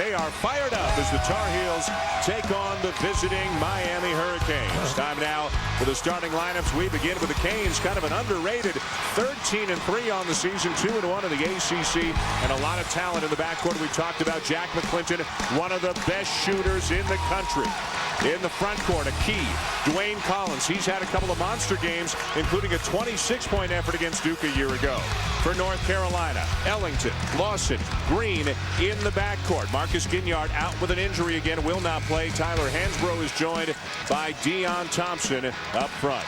they are fired up as the Tar Heels take on the visiting Miami Hurricanes. Time now for the starting lineups. We begin with the Canes, kind of an underrated 13-3 on the season, 2-1 in the ACC, and a lot of talent in the backcourt. We talked about Jack McClinton, one of the best shooters in the country. In the front court, a key, Dwayne Collins. He's had a couple of monster games, including a 26-point effort against Duke a year ago. For North Carolina, Ellington, Lawson, Green in the backcourt. Marcus Ginyard out with an injury again, will not play. Tyler Hansbrough is joined by Dion Thompson up front.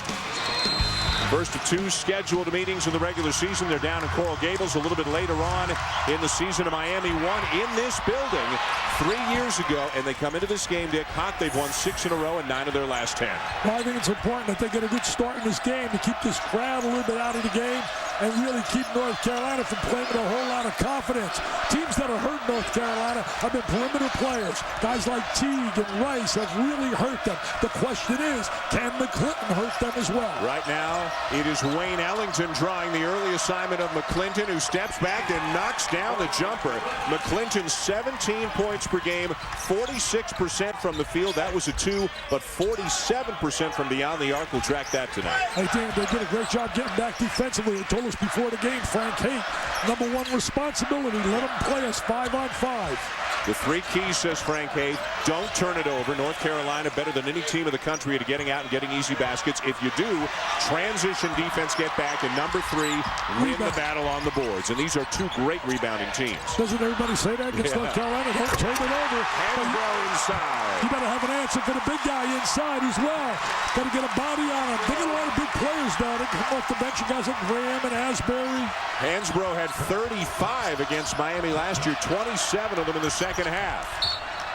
First of two scheduled meetings in the regular season. They're down in Coral Gables a little bit later on in the season. Miami won in this building 3 years ago, and they come into this game, Dick, hot. They've won 6 in a row and 9 of their last 10. Well, I think it's important that they get a good start in this game to keep this crowd a little bit out of the game and really keep North Carolina from playing with a whole lot of confidence. Teams that have hurt North Carolina have been perimeter players. Guys like Teague and Rice have really hurt them. The question is, can McClinton hurt them as well? Right now, it is Wayne Ellington drawing the early assignment of McClinton, who steps back and knocks down the jumper. McClinton, 17 points per game, 46% from the field. That was a 2, but 47% from beyond the arc. We'll track that tonight. Hey, Dan, they did a great job getting back defensively. They told us before the game, Frank Haight, #1 responsibility, let them play us 5-on-5. The 3 keys, says Frank Haight, don't turn it over. North Carolina better than any team in the country at getting out and getting easy baskets. If you do, transition defense, get back, and #3, win the battle on the boards. And these are 2 great rebounding teams. Doesn't everybody say that against North Carolina? Don't turn it over. Hansbrough inside. You better have an answer for the big guy inside as well. Got to get a body on him. They got a lot of big players down there. Come off the bench, you guys like Graham and Asbury. Hansbrough had 35 against Miami last year, 27 of them in the second half.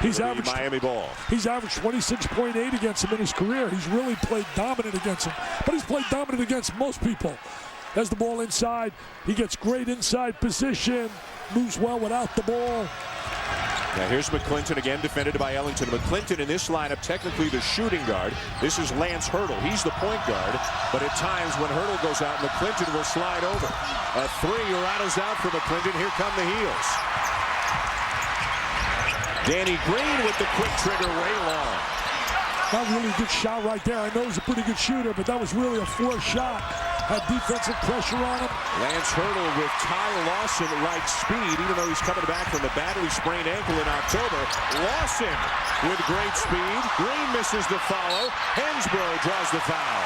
He's averaged Miami ball. He's averaged 26.8 against him in his career. He's really played dominant against him, but he's played dominant against most people. Has the ball inside. He gets great inside position. Moves well without the ball. Now here's McClinton again, defended by Ellington. McClinton in this lineup, technically the shooting guard. This is Lance Hurdle. He's the point guard, but at times when Hurdle goes out, McClinton will slide over. A 3 rattles out for McClinton. Here come the Heels. Danny Green with the quick trigger, way long. Not really a good shot right there. I know he's a pretty good shooter, but that was really a forced shot. Had defensive pressure on him. Lance Hurdle with Ty Lawson-like speed, even though he's coming back from the badly sprained ankle in October. Lawson with great speed. Green misses the follow. Hansbrough draws the foul.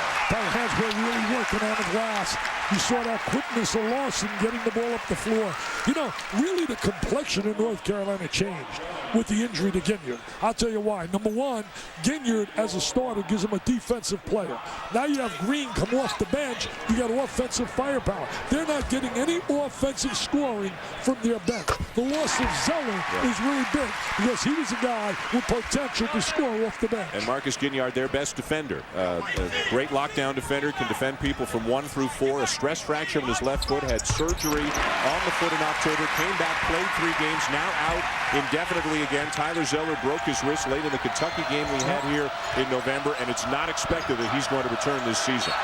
Hansbrough really working on the glass. You saw that quickness of Lawson getting the ball up the floor. You know, really the complexion in North Carolina changed with the injury to Ginyard. I'll tell you why. #1, Ginyard as a starter gives him a defensive player. Now you have Green come off the bench. You got offensive firepower. They're not getting any offensive scoring from their bench. The loss of Zeller is really big because he was a guy with potential to score off the bench. And Marcus Ginyard, their best defender. A great lockdown defender, can defend people from 1 through 4. A stress fracture in his left foot, had surgery on the foot in October, came back, played 3 games, now out indefinitely again. Tyler Zeller broke his wrist late in the Kentucky game we had here in November, and it's not expected that he's going to return this season.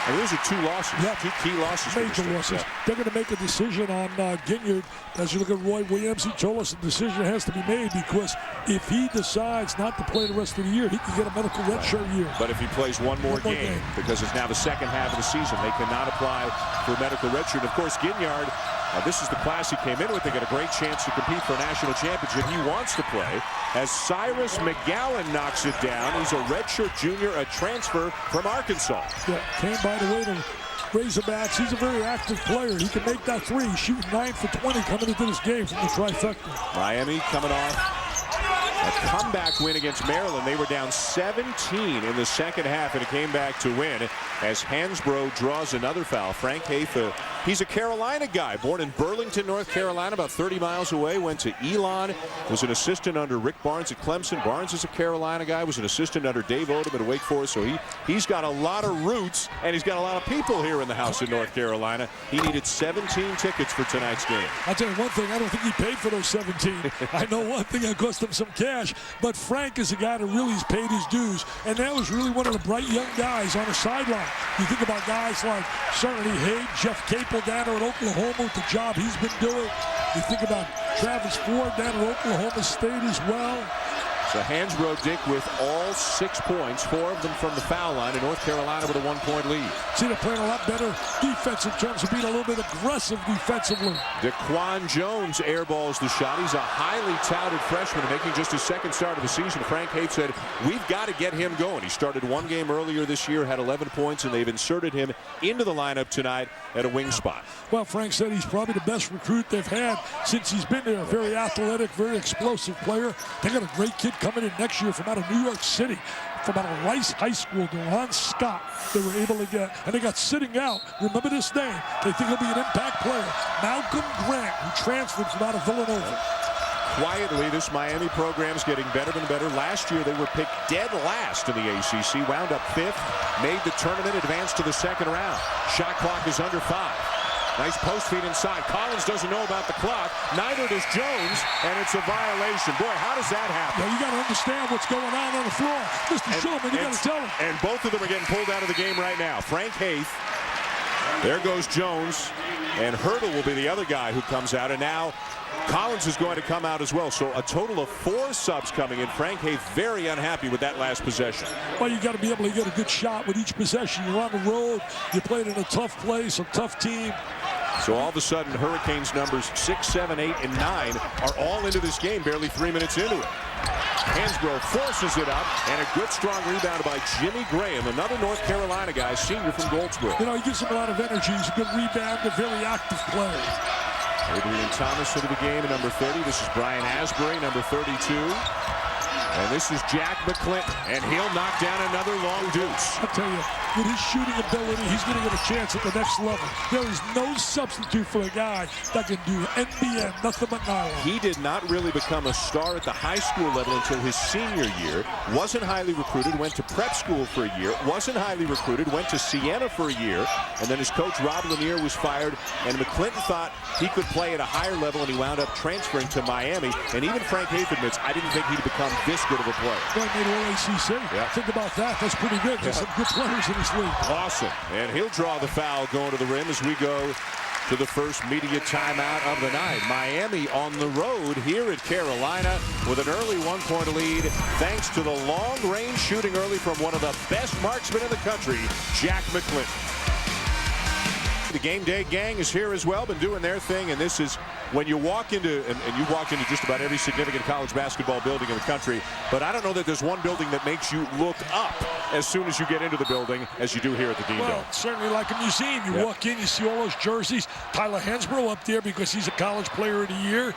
And those are 2 losses, 2 key losses. Major losses. They're going to make a decision on Ginyard. As you look at Roy Williams, he told us the decision has to be made because if he decides not to play the rest of the year, he can get a medical redshirt year. But if he plays one more game, because it's now the second half of the season, they cannot apply for a medical redshirt. Of course, Ginyard, this is the class he came in with. They got a great chance to compete for a national championship. He wants to play. As Cyrus McGowan knocks it down, he's a redshirt junior, a transfer from Arkansas. Yeah, came by the way to Razorbacks. He's a very active player. He can make that 3. He's shooting 9 for 20 coming into this game from the trifecta. Miami coming off a comeback win against Maryland. They were down 17 in the second half, and it came back to win as Hansbrough draws another foul. Frank Haight, he's a Carolina guy, born in Burlington, North Carolina, about 30 miles away, went to Elon, was an assistant under Rick Barnes at Clemson. Barnes is a Carolina guy, was an assistant under Dave Odom at Wake Forest, so he's got a lot of roots, and he's got a lot of people here in the house in North Carolina. He needed 17 tickets for tonight's game. I'll tell you one thing, I don't think he paid for those 17. I know one thing, that cost him some cash, but Frank is a guy that really has paid his dues, and now is really one of the bright young guys on the sideline. You think about guys like certainly Haight, Jeff Capel down there at Oklahoma with the job he's been doing. You think about Travis Ford down at Oklahoma State as well. So Hansbrough, Dick, with all 6 points, 4 of them from the foul line, and North Carolina with a 1-point lead. See, they're playing a lot better defense in terms of being a little bit aggressive defensively. DeQuan Jones airballs the shot. He's a highly touted freshman making just his 2nd start of the season. Frank Haith said, we've got to get him going. He started 1 game earlier this year, had 11 points, and they've inserted him into the lineup tonight at a wing spot. Well, Frank said he's probably the best recruit they've had since he's been there. Very athletic, very explosive player. They got a great kid coming in next year from out of New York City, from out of Rice High School, Deron Scott, they were able to get. And they got sitting out, remember this name, they think he'll be an impact player, Malcolm Grant, who transferred from out of Villanova. Quietly, this Miami program's getting better and better. Last year, they were picked dead last in the ACC, wound up 5th, made the tournament, advanced to the 2nd round. Shot clock is under 5. Nice post feed inside. Collins doesn't know about the clock. Neither does Jones, and it's a violation. Boy, how does that happen? Yeah, you got to understand what's going on the floor. Mr. Shulman, you got to tell him. And both of them are getting pulled out of the game right now. Frank Haith. There goes Jones. And Hurdle will be the other guy who comes out. And now Collins is going to come out as well. So a total of 4 subs coming in. Frank Haith very unhappy with that last possession. Well, you got to be able to get a good shot with each possession. You're on the road. You played in a tough place, a tough team. So all of a sudden, Hurricanes numbers 6, 7, 8, and 9 are all into this game, barely 3 minutes into it. Hansbrough forces it up, and a good strong rebound by Jimmy Graham, another North Carolina guy, senior from Goldsboro. You know, he gives him a lot of energy. He's a good rebounder, very active player. Adrian Thomas into the game at number 30. This is Brian Asbury, number 32. And this is Jack McClinton, and he'll knock down another long deuce. I'll tell you, with his shooting ability, he's going to get a chance at the next level. There is no substitute for a guy that can do NBN, nothing but nylon. He did not really become a star at the high school level until his senior year. Wasn't highly recruited, went to prep school for a year. Wasn't highly recruited, went to Siena for a year. And then his coach, Rob Lanier, was fired. And McClinton thought he could play at a higher level, and he wound up transferring to Miami. And even Frank Haith admits, I didn't think he'd become this good of a player. Well, made all ACC. Yep. Think about that. That's pretty good. There's some good players in this league. Awesome. And he'll draw the foul going to the rim as we go to the first media timeout of the night. Miami on the road here at Carolina with an early 1-point lead thanks to the long-range shooting early from one of the best marksmen in the country, Jack McClinton. The Game Day gang is here as well, been doing their thing, and this is when you walk into, and you walk into just about every significant college basketball building in the country, but I don't know that there's one building that makes you look up as soon as you get into the building as you do here at the Game Dome. Well, certainly like a museum. You walk in, you see all those jerseys. Tyler Hansbrough up there because he's a college player of the year.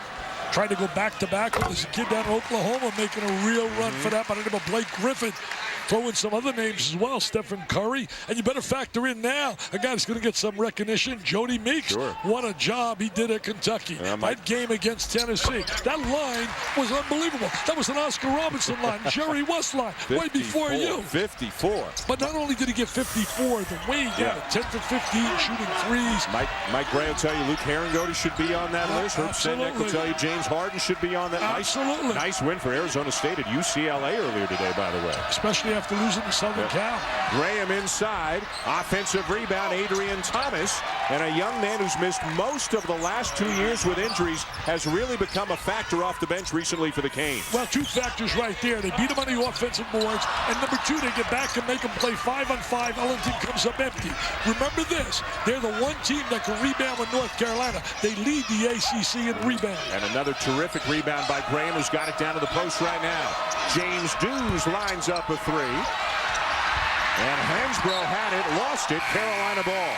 Tried to go back-to-back with this kid down in Oklahoma, making a real run for that. But I remember Blake Griffin throwing some other names as well, Stephen Curry. And you better factor in now a guy that's going to get some recognition, Jody Meeks. Sure. What a job he did at Kentucky. That game against Tennessee. That line was unbelievable. That was an Oscar Robertson line, Jerry West line, way before you. 54. But not only did he get 54, the way he got it, 10 for 15, shooting threes. Mike Gray will tell you Luke Herringody should be on that list. Herb Sendek will tell you James Harden should be on that. Absolutely. Nice win for Arizona State at UCLA earlier today, by the way. Especially after losing to Southern Cal. Graham inside. Offensive rebound, Adrian Thomas. And a young man who's missed most of the last 2 years with injuries has really become a factor off the bench recently for the Canes. Well, 2 factors right there. They beat him on the offensive boards. And number 2, they get back and make him play 5-on-5. Ellington comes up empty. Remember this. They're the one team that can rebound with North Carolina. They lead the ACC in rebound. And another terrific rebound by Graham, who's got it down to the post right now. James Dews lines up a 3. And Hansbrough had it, lost it, Carolina ball.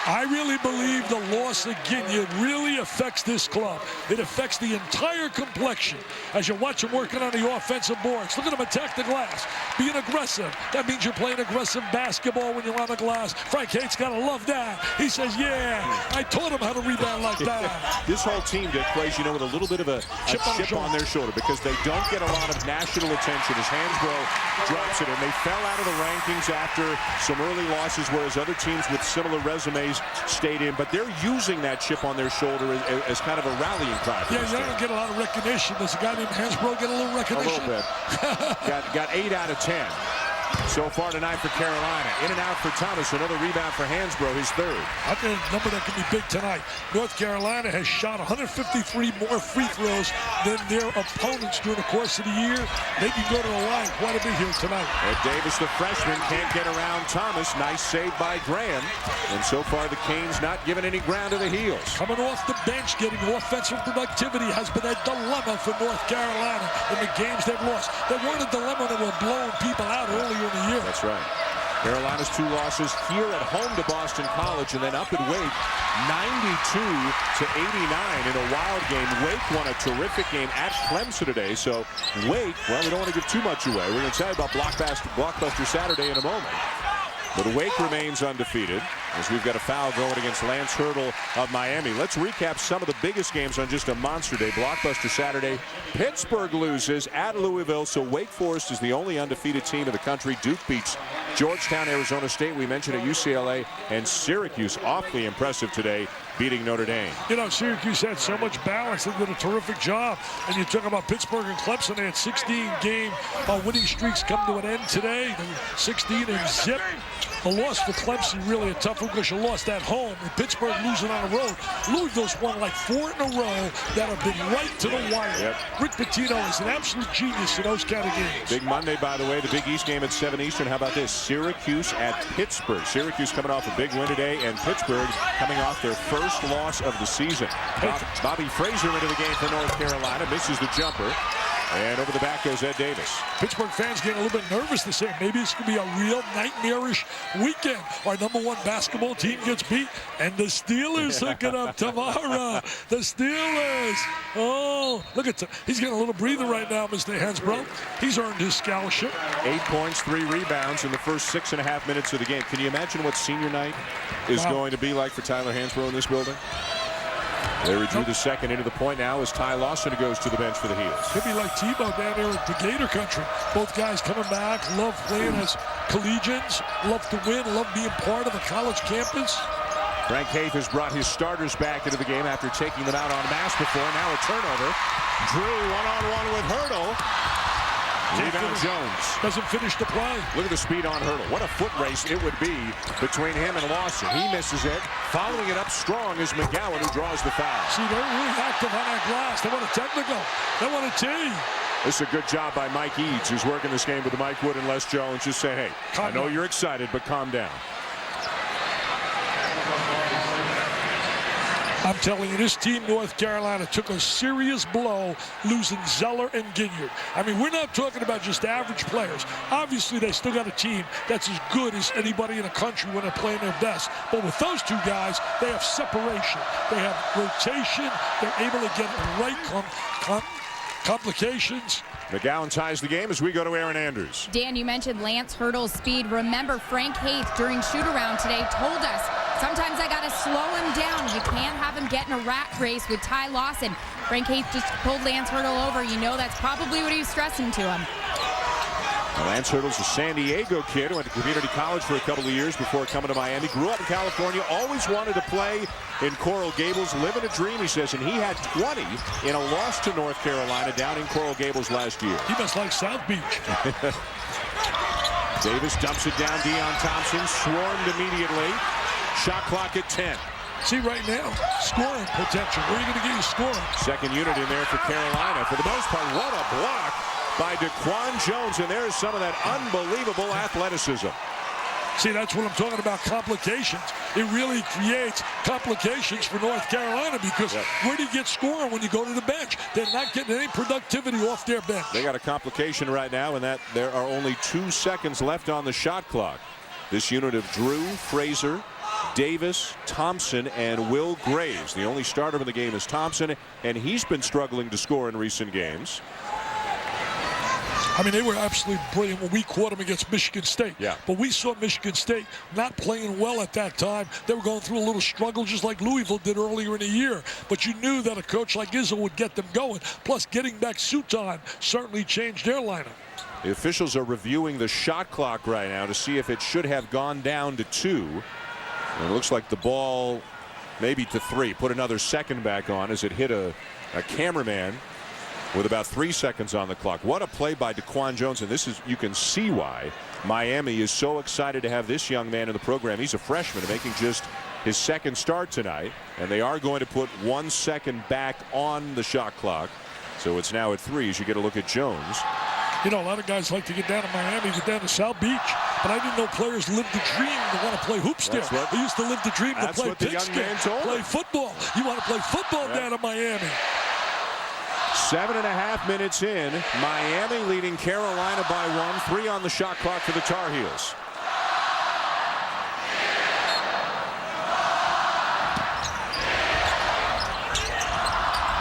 I really believe the loss again really affects this club. It affects the entire complexion. As you watch him working on the offensive boards, look at him attack the glass, being aggressive. That means you're playing aggressive basketball when you're on the glass. Frank Haith's got to love that. He says, yeah, I taught him how to rebound like that. This whole team that plays, you know, with a little bit of a chip on their shoulder because they don't get a lot of national attention as Hansbrough drops it. And they fell out of the rankings after some early losses, whereas other teams with similar resumes stayed in, but they're using that chip on their shoulder as kind of a rallying cry. Yeah, you don't get a lot of recognition. Does a guy named Hansbrough get a little recognition? A little bit. got 8 out of 10. so far tonight for Carolina. In and out for Thomas. Another rebound for Hansbrough, his third. I think a number that can be big tonight. North Carolina has shot 153 more free throws than their opponents during the course of the year. They can go to the line quite a bit here tonight. And Davis, the freshman, can't get around Thomas. Nice save by Graham. And so far, the Canes not giving any ground to the heels. Coming off the bench, getting offensive productivity has been a dilemma for North Carolina in the games they've lost. They weren't a dilemma that were blowing people out earlier in the year. That's right. Carolina's 2 losses here at home to Boston College and then up at Wake, 92-89 in a wild game. Wake won a terrific game at Clemson today. So Wake, well, we don't want to give too much away. We're going to tell you about Blockbuster Saturday in a moment. But Wake remains undefeated as we've got a foul going against Lance Hurdle of Miami. Let's recap some of the biggest games on just a monster day. Blockbuster Saturday. Pittsburgh loses at Louisville, so Wake Forest is the only undefeated team in the country. Duke beats Georgetown, Arizona State. We mentioned at UCLA, and Syracuse awfully impressive today, beating Notre Dame. You know, Syracuse had so much balance. They did a terrific job. And you talk about Pittsburgh and Clemson. They had 16-game winning streaks come to an end today. 16 and zip. The loss for Clemson really a tough one because you lost at home. And Pittsburgh losing on the road. Louisville's won like 4 in a row that have been right to the wire. Yep. Rick Pitino is an absolute genius in those kind of games. Big Monday, by the way, the Big East game at 7 Eastern. How about this? Syracuse at Pittsburgh. Syracuse coming off a big win today, and Pittsburgh coming off their first loss of the season. Bobby Fraser into the game for North Carolina. Misses the jumper. And over the back goes Ed Davis. Pittsburgh fans getting a little bit nervous to say maybe this could be a real nightmarish weekend. Our #1 basketball team gets beat, and the Steelers hook it up tomorrow. The Steelers. Oh, look at he's getting a little breather right now, Mr. Hansbrough. He's earned his scholarship. 8 points, 3 rebounds in the first 6.5 minutes of the game. Can you imagine what senior night is going to be like for Tyler Hansbrough in this building? Larry Drew the second into the point now as Ty Lawson goes to the bench for the Heels. Could be like Tebow down there at the Gator country. Both guys coming back, love playing as collegians, love to win, love being part of a college campus. Frank Haith has brought his starters back into the game after taking them out en masse before. Now a turnover. Drew one-on-one with Hurdle. Rebound Jones. Doesn't finish the play. Look at the speed on Hurdle. What a foot race it would be between him and Lawson. He misses it. Following it up strong is McGowan, who draws the foul. See, they're really active on that glass. They want a technical. They want a tee. This is a good job by Mike Eads, who's working this game with Mike Wood and Les Jones. Just say, hey, I know you're excited, but calm down. I'm telling you, this team, North Carolina, took a serious blow losing Zeller and Ginyard. I mean, we're not talking about just average players. Obviously, they still got a team that's as good as anybody in the country when they're playing their best. But with those 2 guys, they have separation. They have rotation. They're able to get right complications. McGowan ties the game as we go to Aaron Andrews. Dan, you mentioned Lance Hurdle's speed. Remember, Frank Haith during shoot-around today told us, sometimes I got to slow him down. You can't have him get in a rat race with Ty Lawson. Frank Haith just pulled Lance Hurdle over. You know that's probably what he was stressing to him. Lance Hurdle's a San Diego kid who went to community college for a couple of years before coming to Miami. Grew up in California, always wanted to play in Coral Gables. Living a dream, he says, and he had 20 in a loss to North Carolina down in Coral Gables last year. He must like South Beach. Davis dumps it down. Deion Thompson swarmed immediately. Shot clock at 10. See right now, scoring potential. Where are you going to get your scoring? Second unit in there for Carolina. For the most part, what a block by DeQuan Jones, and there's some of that unbelievable athleticism. See, that's what I'm talking about, complications. It really creates complications for North Carolina because where do you get scoring when you go to the bench? They're not getting any productivity off their bench. They got a complication right now in that there are only 2 seconds left on the shot clock. This unit of Drew, Fraser, Davis, Thompson, and Will Graves. The only starter in the game is Thompson, and he's been struggling to score in recent games. I mean, they were absolutely brilliant when we caught them against Michigan State. Yeah. But we saw Michigan State not playing well at that time. They were going through a little struggle just like Louisville did earlier in the year. But you knew that a coach like Izzo would get them going. Plus, getting back Sutan certainly changed their lineup. The officials are reviewing the shot clock right now to see if it should have gone down to 2. And it looks like the ball maybe to 3. Put another second back on as it hit a cameraman with about 3 seconds on the clock. What a play by DeQuan Jones, and this is, you can see why Miami is so excited to have this young man in the program. He's a freshman making just his second start tonight, and they are going to put 1 second back on the shot clock. So it's now at 3 as you get a look at Jones. You know, a lot of guys like to get down to Miami, get down to South Beach, but I didn't know players lived the dream to want to play hoops there. They used to live the dream to play pigskin, play football. You want to play football down in Miami. 7.5 minutes in, Miami leading Carolina by 1. 3 on the shot clock for the Tar Heels.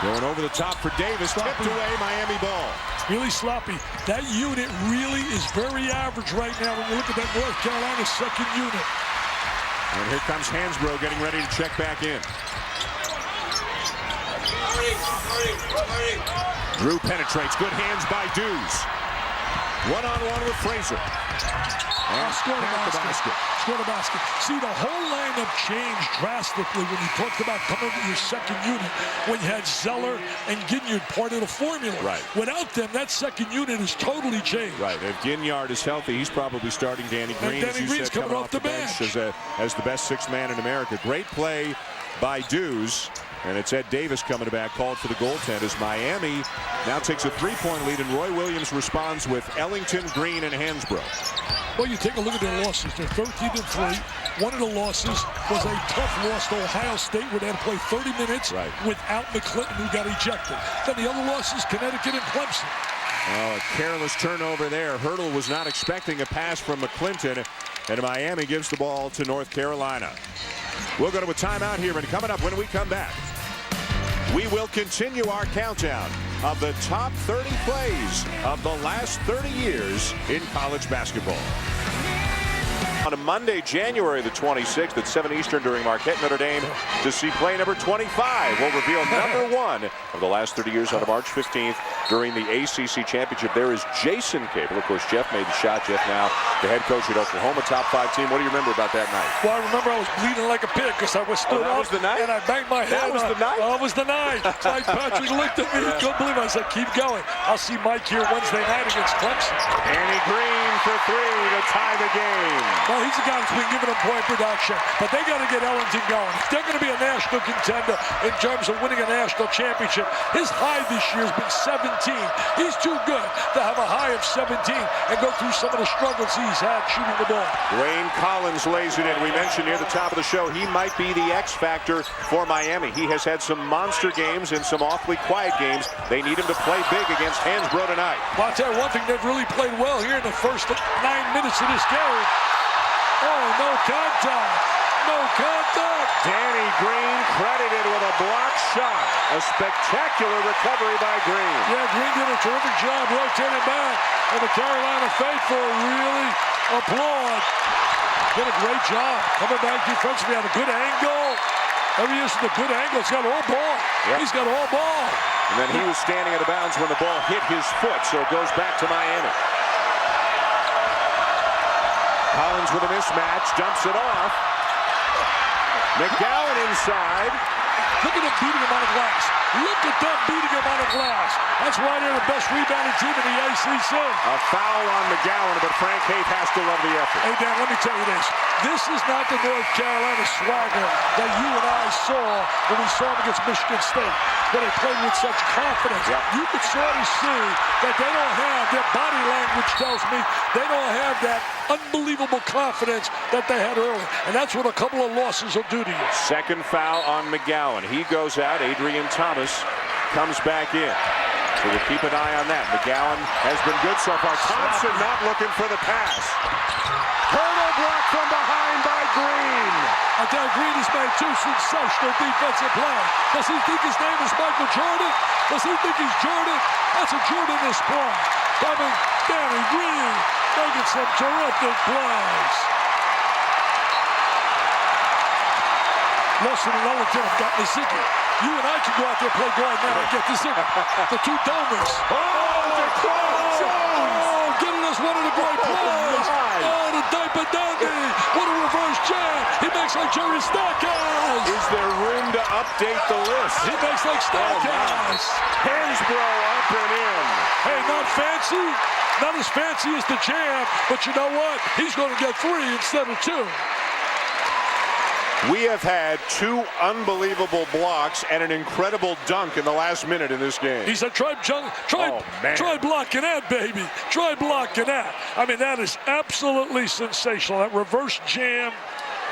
Going over the top for Davis, tipped away, Miami ball. Really sloppy. That unit really is very average right now when you look at that North Carolina second unit. And here comes Hansbrough getting ready to check back in. Drew penetrates. Good hands by Dews. One-on-one with Frazier. And scored a basket. Scored a basket. See, the whole lineup changed drastically when you talked about coming with your second unit when you had Zeller and Ginyard part of the formula. Right. Without them, that second unit is totally changed. Right. If Ginyard is healthy, he's probably starting Danny Green. And Danny Green's coming off the bench as the best sixth man in America. Great play by Dews. And it's Ed Davis coming back, called for the goaltend as Miami now takes a 3-point lead, and Roy Williams responds with Ellington, Green, and Hansbrough. Well, you take a look at their losses. They're 13-3. One of the losses was a tough loss to Ohio State, where they had to play 30 minutes without McClinton, who got ejected. Then the other losses, Connecticut and Clemson. Oh, a careless turnover there. Hurdle was not expecting a pass from McClinton, and Miami gives the ball to North Carolina. We'll go to a timeout here, and coming up when we come back, we will continue our countdown of the top 30 plays of the last 30 years in college basketball. On a Monday, January the 26th at 7 Eastern during Marquette, Notre Dame, to see play number 25. We'll reveal number 1 of the last 30 years on March 15th during the ACC Championship. There is Jason Cable. Of course, Jeff made the shot. Jeff now the head coach at Oklahoma, top 5 team. What do you remember about that night? Well, I remember I was bleeding like a pig because I was stood up. Was the night? And I banged my head. That was the night? That was the night. Mike Patrick looked at me. He couldn't believe it. I said, keep going. I'll see Mike here Wednesday night against Clemson. Danny Green for 3 to tie the game. Well, he's a guy that's been giving them point production, but they got to get Ellington going. If they're going to be a national contender in terms of winning a national championship, his high this year has been 17. He's too good to have a high of 17 and go through some of the struggles he's had shooting the ball. Wayne Collins lays it in. We mentioned near the top of the show, he might be the X factor for Miami. He has had some monster games and some awfully quiet games. They need him to play big against Hansbrough tonight. Well, I'll tell you one thing, they've really played well here in the first 9 minutes of this game. Oh, no contact. No contact. Danny Green credited with a block shot. A spectacular recovery by Green. Yeah, Green did a terrific job rotating back. And the Carolina faithful really applaud. Did a great job. Coming back defensively, had a good angle. Every use of the good angle. He's got all ball. Yep. He's got all ball. And then he was standing out of bounds when the ball hit his foot, so it goes back to Miami. Collins with a mismatch, dumps it off. McGowan inside. Look at him beating him on the glass. Look at them beating him on the glass. That's why they're the best rebounding team in the ACC. A foul on McGowan, but Frank Haith has to love the effort. Hey, Dan, let me tell you this. This is not the North Carolina swagger that you and I saw when we saw them against Michigan State, where they played with such confidence. Yep. You could sort of see that they don't have, their body language tells me, they don't have that unbelievable confidence that they had earlier. And that's what a couple of losses will do to you. Second foul on McGowan. He goes out. Adrian Thomas comes back in. So we'll keep an eye on that. McGowan has been good so far. Thompson not looking for the pass. Hurdle block from behind by Green. I tell you, Green has made 2 sensational defensive plays. Does he think his name is Michael Jordan? Does he think he's Jordan? That's a Jordanist play. Coming, Danny Green making some terrific plays. Lawson and Ellington have gotten the Ziggy. You and I can go out there, play guard now, and get the Ziggy. The 2 domers. Getting us one of the great plays. Oh, the diaper dandy. What a reverse jab. He makes like Jerry Stackhouse. Is there room to update the list? He makes like Stackhouse. Hansbrough up and in. Hey, not fancy, Not as fancy as the Jam, but you know what? He's going to get 3 instead of 2. We have had 2 unbelievable blocks and an incredible dunk in the last minute in this game. He said, try blocking that, baby. Try blocking that. I mean, that is absolutely sensational. That reverse jam.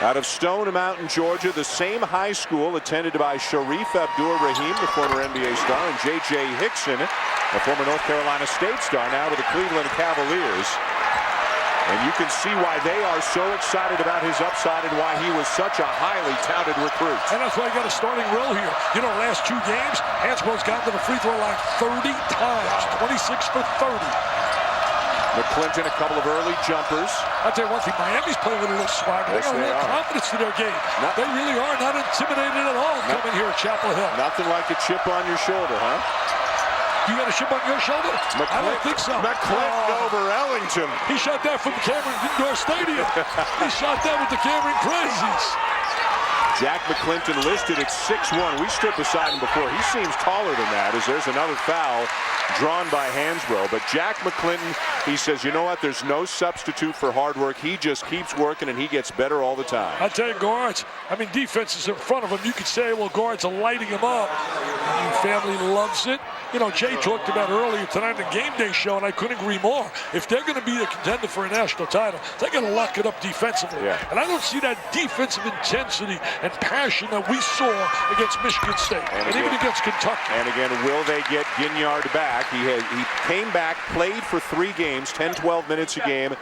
Out of Stone Mountain, Georgia, the same high school attended by Sharif Abdur-Rahim, the former NBA star, and J.J. Hickson, a former North Carolina State star, now to the Cleveland Cavaliers. And you can see why they are so excited about his upside and why he was such a highly touted recruit. And that's why he got a starting role here. You know, last 2 games, Hansbrough's gotten to the free throw line 30 times, 26 for 30. McClinton, a couple of early jumpers. I'll tell you one thing, Miami's playing with a little swagger. Yes, they got a little confidence to their game. They really are not intimidated at all coming here at Chapel Hill. Nothing like a chip on your shoulder, huh? You got a chip on your shoulder? I don't think so. McClinton over Ellington. He shot that from Cameron Indoor Stadium. He shot that with the Cameron Crazies. Jack McClinton listed at 6'1". We stood beside him before. He seems taller than that, as there's another foul drawn by Hansbrough. But Jack McClinton, he says, you know what, there's no substitute for hard work. He just keeps working, and he gets better all the time. I tell you, guards, I mean, defense is in front of him. You could say, well, guards are lighting him up. Your family loves it. You know, Jay talked about earlier tonight in the game day show, and I couldn't agree more. If they're going to be a contender for a national title, they're going to lock it up defensively. Yeah. And I don't see that defensive intensity and passion that we saw against Michigan State and even against Kentucky. And again, will they get Ginyard back? He came back, played for 3 games, 10, 12 minutes a game.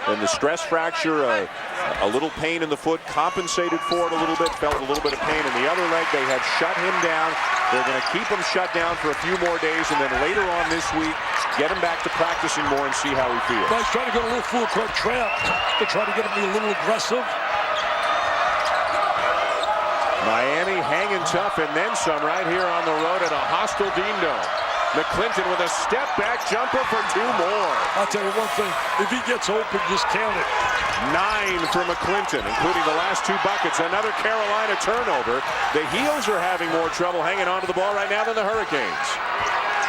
And the stress fracture, a little pain in the foot, compensated for it a little bit, felt a little bit of pain in the other leg. They have shut him down. They're going to keep him shut down for a few more days, and then later on this week, get him back to practicing more and see how he feels. Guys trying to go a little full court trap. They're trying to get him to be a little aggressive. Miami hanging tough and then some right here on the road at a hostile Dean Dome. McClinton with a step-back jumper for 2 more. I'll tell you one thing. If he gets open, just count it. 9 for McClinton, including the last 2 buckets. Another Carolina turnover. The Heels are having more trouble hanging on to the ball right now than the Hurricanes.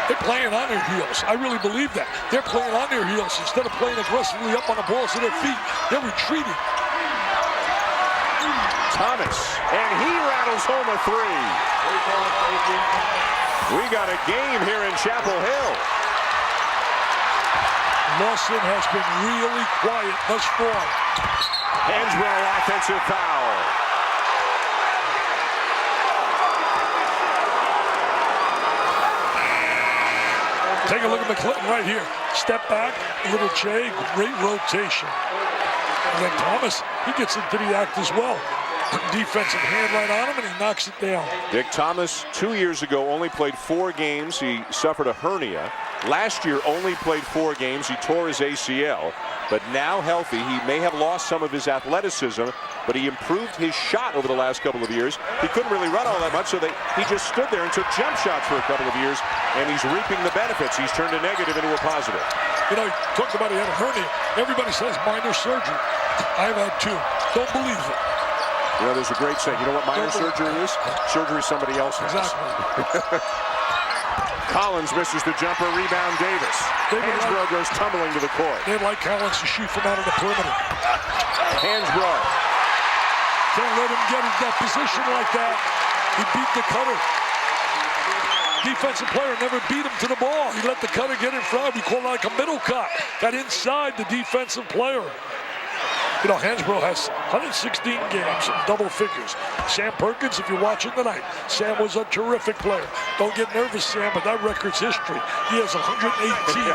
They're playing on their heels. I really believe that. They're playing on their heels. Instead of playing aggressively up on the balls to their feet, they're retreating. Thomas, and he rattles home a 3. We got a game here in Chapel Hill. Lawson has been really quiet thus far. Hansbrough offensive foul. Take a look at McClinton right here. Step back, little J, great rotation. And then Thomas, he gets into the act as well. Defensive hand right on him, and he knocks it down. Dick Thomas, 2 years ago, only played 4 games. He suffered a hernia. Last year, only played 4 games. He tore his ACL, but now healthy. He may have lost some of his athleticism, but he improved his shot over the last couple of years. He couldn't really run all that much, so he just stood there and took jump shots for a couple of years, and he's reaping the benefits. He's turned a negative into a positive. You know, he talked about he had a hernia. Everybody says minor surgery. I've had 2. Don't believe it. You know, there's a great saying. You know what minor surgery is? Surgery somebody else has. Exactly. Collins misses the jumper. Rebound Davis. Hansbrough goes tumbling to the court. They'd like Collins to shoot from out of the perimeter. Hansbrough. Can't let him get in that position like that. He beat the cutter. Defensive player never beat him to the ball. He let the cutter get in front. We call it like a middle cut. Got inside the defensive player. You know, Hansbrough has 116 games in double figures. Sam Perkins, if you're watching tonight, Sam was a terrific player. Don't get nervous, Sam, but that record's history. He has 118.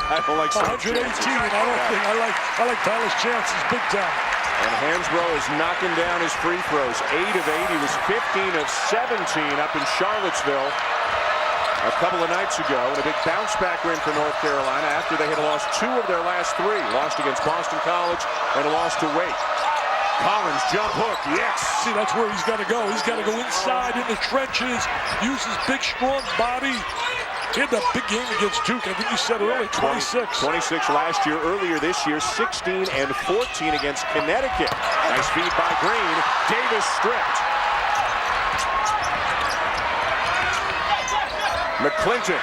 I don't like 118, and I like Tyler's chances big time. And Hansbrough is knocking down his free throws. 8 of 8. He was 15 of 17 up in Charlottesville a couple of nights ago, and a big bounce-back win for North Carolina after they had lost 2 of their last 3. Lost against Boston College and lost to Wake. Collins, jump hook, yes! See, that's where he's got to go. He's got to go inside in the trenches, use his big, strong body. He had that big game against Duke. I think you said earlier, 26. 26 last year. Earlier this year, 16 and 14 against Connecticut. Nice feed by Green. Davis stripped. McClinton.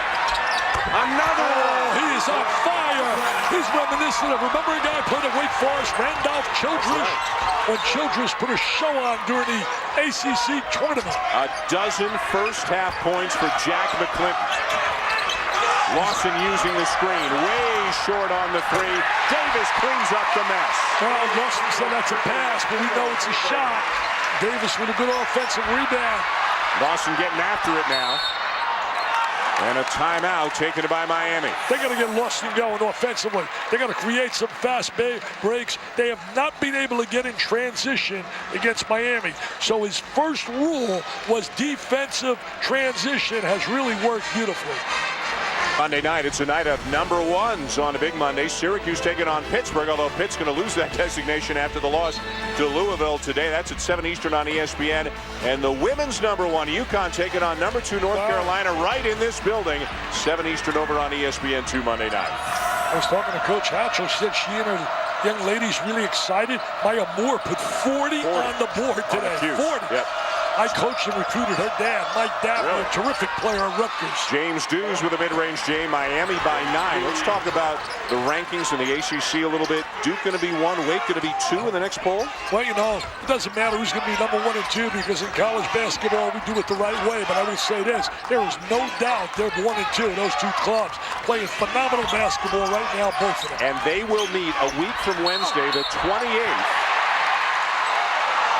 Another. Oh, he is on fire. He He's reminiscent of, remember a guy who played at Wake Forest, Randolph Childress? When Childress put a show on during the ACC tournament. A dozen first-half points for Jack McClinton. Lawson using the screen, way short on the three. Davis cleans up the mess. Well, Lawson said that's a pass, but we know it's a shot. Davis with a good offensive rebound. Lawson getting after it now. And a timeout taken by Miami. They got to get Lawson going offensively. They got to create some fast breaks. They have not been able to get in transition against Miami. So his first rule was defensive transition has really worked beautifully. Monday night, it's a night of number ones on a big Monday. Syracuse taking on Pittsburgh, although Pitt's going to lose that designation after the loss to Louisville today. That's at 7 Eastern on ESPN. And the women's number one, UConn, taking on number 2 North Carolina right in this building. 7 Eastern over on ESPN 2 Monday night. I was talking to Coach Hatchell. She said she and her young lady's really excited. Maya Moore put 40 on the board today. 40. Yep. I coached and recruited her dad. Mike Dabney, a terrific player at Rutgers. James Dews with a mid-range J. Miami by 9. Let's talk about the rankings in the ACC a little bit. Duke going to be 1, Wake going to be 2 in the next poll? Well, you know, it doesn't matter who's going to be number 1 and 2 because in college basketball we do it the right way. But I will say this, there is no doubt they're 1 and 2. Those two clubs playing phenomenal basketball right now, both of them. And they will meet a week from Wednesday, the 28th.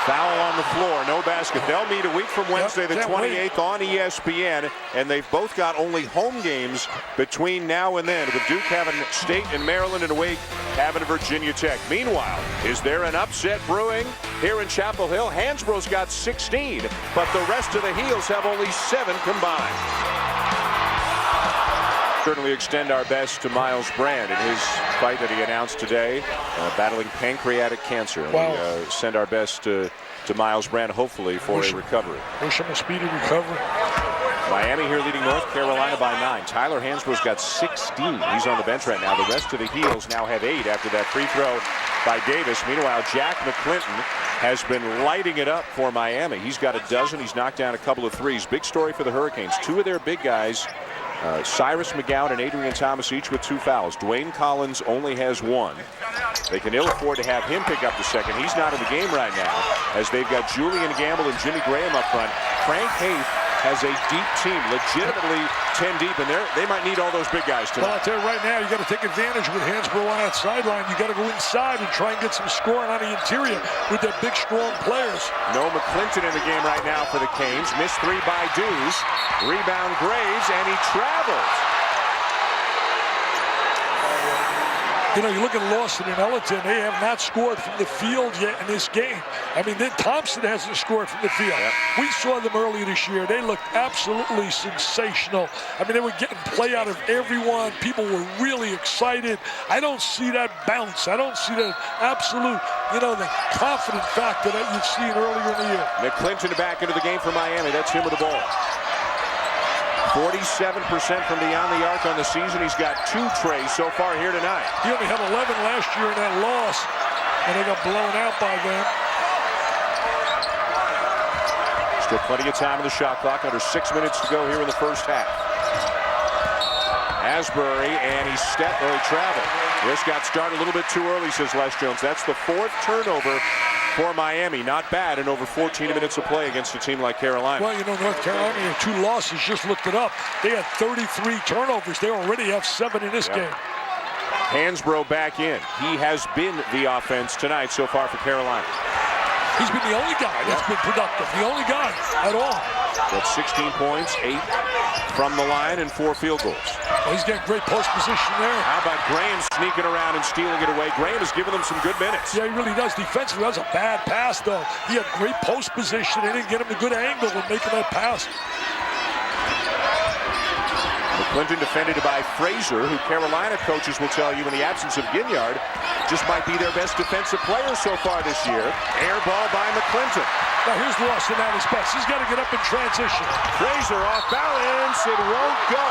Foul on the floor, no basket. They'll meet a week from Wednesday, the 28th on ESPN, and they've both got only home games between now and then, with Duke having State and Maryland and Wake having Virginia Tech. Meanwhile, is there an upset brewing here in Chapel Hill? Hansbrough's got 16, but the rest of the Heels have only 7 combined. Certainly extend our best to Miles Brand in his fight that he announced today, battling pancreatic cancer. Wow. We send our best to Miles Brand, hopefully, for a recovery. Wish him a speedy recovery. Miami here leading North Carolina by 9. Tyler Hansbrough's got 16. He's on the bench right now. The rest of the Heels now have 8 after that free throw by Davis. Meanwhile, Jack McClinton has been lighting it up for Miami. He's got a dozen. He's knocked down a couple of threes. Big story for the Hurricanes. 2 of their big guys, Cyrus McGowan and Adrian Thomas, each with 2 fouls. Dwayne Collins only has 1. They can ill afford to have him pick up the second. He's not in the game right now, as they've got Julian Gamble and Jimmy Graham up front. Frank Haith has a deep team, legitimately 10 deep, and they might need all those big guys tonight. Well, I'll tell you right now, you got to take advantage with Hansbrough on that sideline. You got to go inside and try and get some scoring on the interior with their big, strong players. No McClinton in the game right now for the Canes. Missed 3 by Dews. Rebound Graves, and he travels. You know, you look at Lawson and Ellington, they have not scored from the field yet in this game. I mean, then Thompson hasn't scored from the field. Yep. We saw them earlier this year. They looked absolutely sensational. I mean, they were getting play out of everyone. People were really excited. I don't see that bounce. I don't see that absolute, you know, the confident factor that you've seen earlier in the year. McClinton back into the game for Miami. That's him with the ball. 47% from beyond the arc on the season. He's got 2 trays so far here tonight. He only had 11 last year in that loss, and they got blown out by them. Still plenty of time on the shot clock. Under 6 minutes to go here in the first half. Asbury, and he traveled. This got started a little bit too early, says Les Jones. That's the 4th turnover for Miami. Not bad in over 14 minutes of play against a team like Carolina. Well, you know, North Carolina had 2 losses. Just looked it up. They had 33 turnovers. They already have 7 in this game. Hansbrough back in. He has been the offense tonight so far for Carolina. He's been the only guy that's been productive. The only guy at all. That's 16 points, 8 from the line, and 4 field goals. Well, he's got great post position there. How about Graham sneaking around and stealing it away? Graham has given them some good minutes. Yeah, he really does. Defensively, that was a bad pass, though. He had great post position. They didn't get him a good angle when making that pass. McClinton defended by Frazier, who Carolina coaches will tell you in the absence of Ginyard just might be their best defensive player so far this year. Air ball by McClinton. Now here's Lawson at his best. He's got to get up in transition. Frazier off balance. It won't go,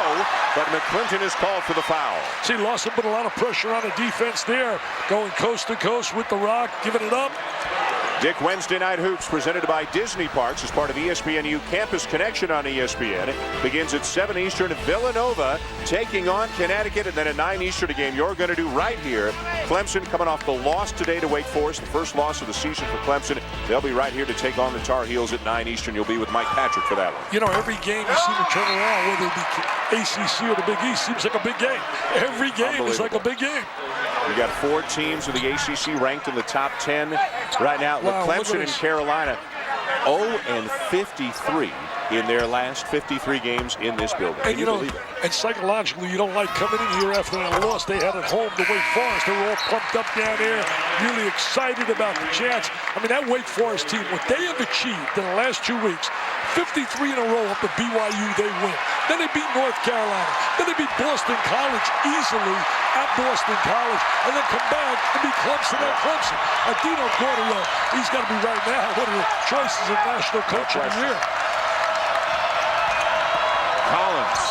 but McClinton is called for the foul. See, Lawson put a lot of pressure on the defense there, going coast to coast with the rock, giving it up. Dick, Wednesday Night Hoops presented by Disney Parks as part of ESPNU Campus Connection on ESPN. It begins at 7 Eastern. Villanova taking on Connecticut, and then at 9 Eastern, a game you're going to do right here. Clemson coming off the loss today to Wake Forest, the first loss of the season for Clemson. They'll be right here to take on the Tar Heels at 9 Eastern. You'll be with Mike Patrick for that one. You know, every game you seem to turn around, whether it be ACC or the Big East, seems like a big game. Every game is like a big game. We got 4 teams in the ACC ranked in the top 10 right now. Wow, Clemson and Carolina 0-53 in their last 53 games in this building. And you know, and psychologically, you don't like coming in here after that loss they had at home to Wake Forest. They were all pumped up down there, really excited about the chance. I mean, that Wake Forest team, what they have achieved in the last 2 weeks, 53 in a row up at BYU, they win. Then they beat North Carolina. Then they beat Boston College easily at Boston College. And then come back and beat Clemson at Clemson. And Dino Cordio, he's got to be right now one of the choices of National Coach of the Year. Collins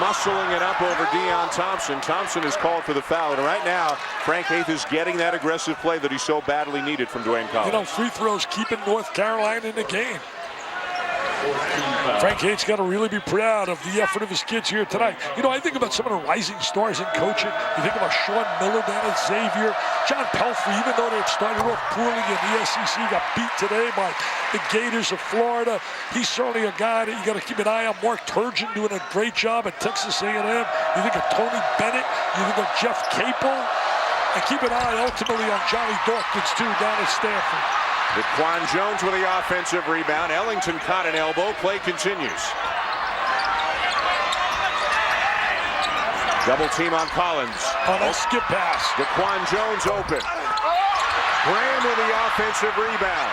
muscling it up over Deion Thompson. Thompson is called for the foul. And right now, Frank Haith is getting that aggressive play that he so badly needed from Dwayne Collins. You know, free throws keeping North Carolina in the game. Frank Haith's got to really be proud of the effort of his kids here tonight. You know, I think about some of the rising stars in coaching. You think about Sean Miller down at Xavier. John Pelfrey, even though they've started off poorly in the SEC, got beat today by the Gators of Florida. He's certainly a guy that you got to keep an eye on. Mark Turgeon doing a great job at Texas A&M. You think of Tony Bennett. You think of Jeff Capel. And keep an eye ultimately on Johnny Dawkins, too, down at Stanford. Daquan Jones with the offensive rebound. Ellington caught an elbow. Play continues. Double team on Collins. On that skip pass. Daquan Jones open. Graham with the offensive rebound.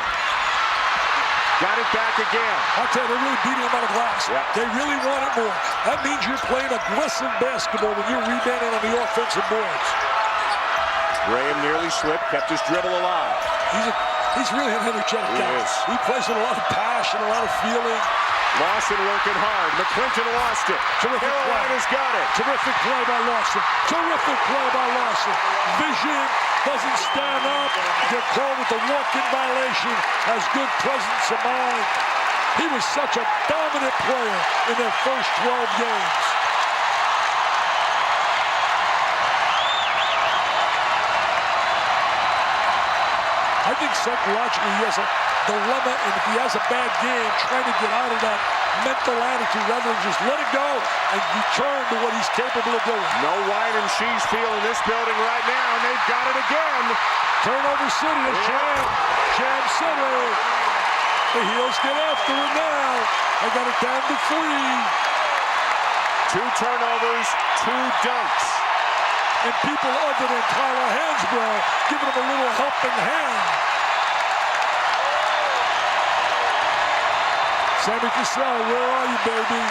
Got it back again. I'll tell you, they're really beating him on the glass. Yep. They really want it more. That means you're playing aggressive basketball when you're rebounding on the offensive boards. Graham nearly slipped, kept his dribble alive. He's really an energetic guy. He plays with a lot of passion, a lot of feeling. Lawson working hard. McClinton lost it. Carolina's got it. Terrific play by Lawson. Terrific play by Lawson. Vision, doesn't stand up. Get called with the walk-in violation. Has good presence of mind. He was such a dominant player in their first 12 games. I think psychologically he has a dilemma, and if he has a bad game, trying to get out of that mental attitude rather than just let it go and return to what he's capable of doing. No wine and cheese feel in this building right now, and they've got it again. Turnover City is Jam City. The Heels get after it now. They got it down to 3. 2 turnovers, 2 dunks. And people other than Tyler Hansbrough giving him a little helping hand. Sammy Cassell, where are you, baby?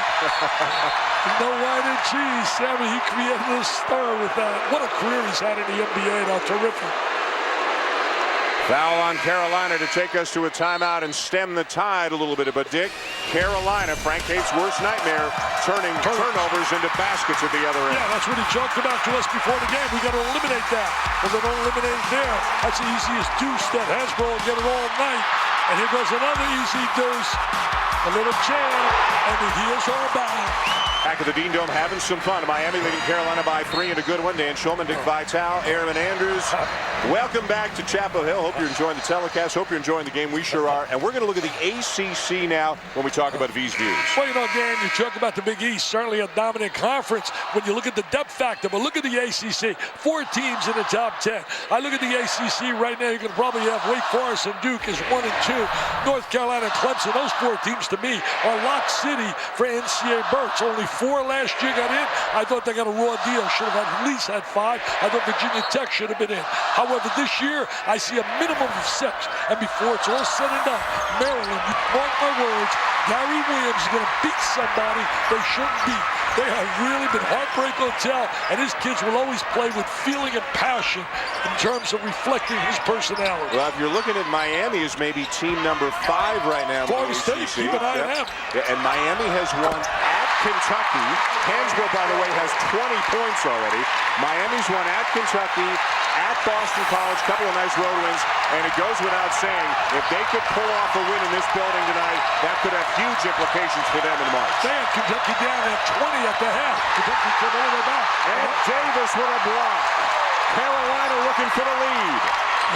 No wine and cheese. Sammy, he created a stir with that. What a career he's had in the NBA, though. Terrific. Foul on Carolina to take us to a timeout and stem the tide a little bit. But Dick, Carolina, Frank Haith's worst nightmare, turning turnovers into baskets at the other end. Yeah, that's what he joked about to us before the game. We got to eliminate that. Well, they don't eliminate it there. That's the easiest deuce that Hasbro will get it all night. And here goes another easy deuce. A little jam, and the Heels are back. Back at the Dean Dome having some fun. Miami leading Carolina by 3 and a good one. Dan Schulman, Dick Vitale, Aaron Andrews. Welcome back to Chapel Hill. Hope you're enjoying the telecast. Hope you're enjoying the game. We sure are. And we're going to look at the ACC now when we talk about V's views. Well, you know, Dan, you talk about the Big East, certainly a dominant conference when you look at the depth factor. But look at the ACC. 4 teams in the top 10. I look at the ACC right now. You can probably have Wake Forest and Duke as 1 and 2. North Carolina and Clemson. Those 4 teams to me are lock city for NCAA berths. Only 4 last year got in. I thought they got a raw deal. Should have at least had 5. I thought Virginia Tech should have been in. However, this year, I see a minimum of 6. And before it's all said and done, Maryland, you mark my words, Gary Williams is going to beat somebody they shouldn't beat. They have really been Heartbreak Hotel, and his kids will always play with feeling and passion in terms of reflecting his personality. Well, if you're looking at Miami as maybe team number 5 right now. Florida State, keep an eye on them. And Miami has won at Kentucky. Hansbrough, by the way, has 20 points already. Miami's won at Kentucky, at Boston College, couple of nice road wins, and it goes without saying, if they could pull off a win in this building tonight, that could have huge implications for them in March. Man, Kentucky down at 20 at the half. Kentucky came all the way back. And Davis with a block. Carolina looking for the lead.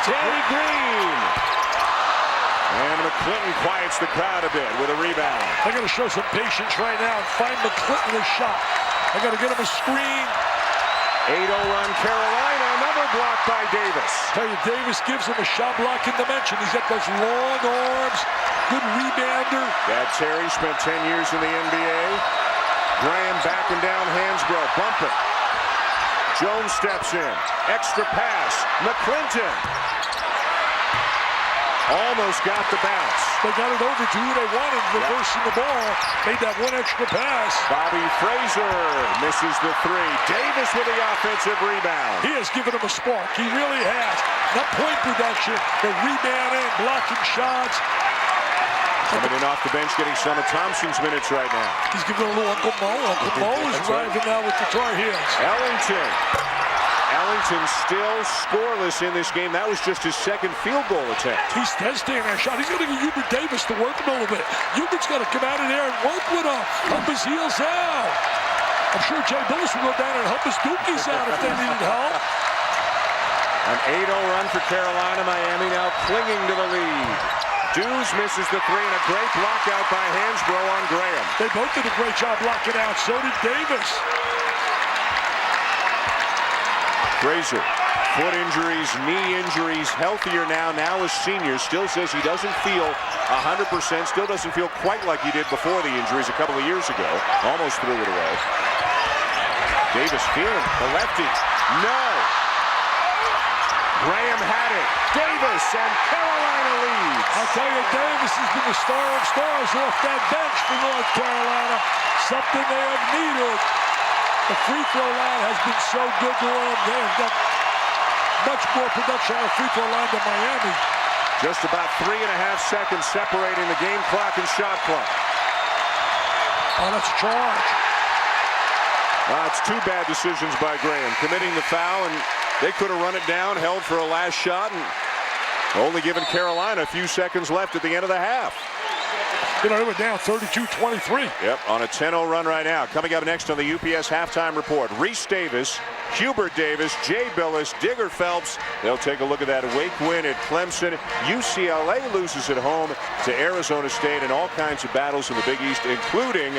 Danny Green. And McClinton quiets the crowd a bit with a rebound. They're going to show some patience right now and find McClinton a shot. They got to get him a screen. 8-0 run Carolina, another block by Davis. Tell you, Davis gives him a shot blocking dimension. He's got those long arms, good rebounder. That Terry spent 10 years in the NBA. Graham backing down Hansbrough, bump it. Jones steps in, extra pass, McClinton. Almost got the bounce. They got it over to who they wanted, reversing the ball. Made that one extra pass. Bobby Fraser misses the three. Davis with the offensive rebound. He has given him a spark. He really has. Not point production, but rebounding, blocking shots. Coming in off the bench, getting some of Thompson's minutes right now. He's giving a little Uncle Mo. Uncle Mo is arriving now with the Tar Heels. Ellington still scoreless in this game. That was just his second field goal attempt. He's hesitating that shot. He's going to get Hubert Davis to work him a little bit. Hubert's got to come out of there and work with him. Help his heels out. I'm sure Jay Billis will go down and help his dookies out if they needed help. An 8-0 run for Carolina. Miami now clinging to the lead. Dews misses the three, and a great block out by Hansbrough on Graham. They both did a great job blocking out. So did Davis. Fraser, foot injuries, knee injuries, healthier now as senior. Still says he doesn't feel 100%, still doesn't feel quite like he did before the injuries a couple of years ago. Almost threw it away. Davis feeling the lefty. No. Graham had it. Davis and Carolina leads. I'll tell you, Davis has been the star of stars off that bench for North Carolina. Something they have needed. The free throw line has been so good to them. They have got much more production on the free throw line than Miami. Just about 3.5 seconds separating the game clock and shot clock. Oh, that's a charge. It's two bad decisions by Graham. Committing the foul, and they could have run it down, held for a last shot, and only giving Carolina a few seconds left at the end of the half. You know, they were down 32-23. Yep, on a 10-0 run right now. Coming up next on the UPS halftime report, Reese Davis, Hubert Davis, Jay Billis, Digger Phelps. They'll take a look at that Wake win at Clemson. UCLA loses at home to Arizona State, and all kinds of battles in the Big East, including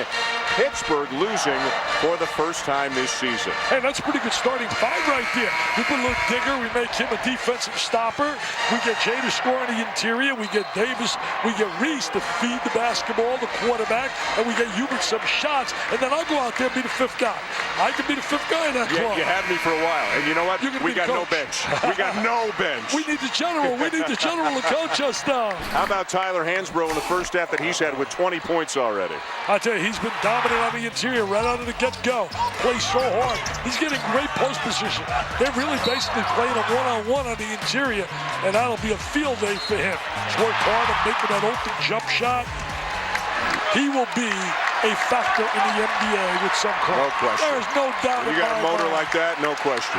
Pittsburgh losing for the first time this season. Hey, that's a pretty good starting five right there. We put a little Digger, we make him a defensive stopper. We get Jay to score on the interior. We get Davis, we get Reese to feed the basketball, the quarterback, and we get Hubert some shots. And then I'll go out there and be the fifth guy. I can be the fifth guy in that club. You had me for a while, and you know what? We got no bench. We got no bench. We need the general. We need the general to coach us now. How about Tyler Hansbrough in the first half that he's had with 20 points already? I tell you, he's been dominant on the interior right out of the get-go. Plays so hard. He's getting great post position. They're really basically playing a one-on-one on the interior, and that'll be a field day for him. He's worked hard on making that open jump shot. He will be a factor in the NBA with some club. No question. There's no doubt about it. You got a motor like that, no question.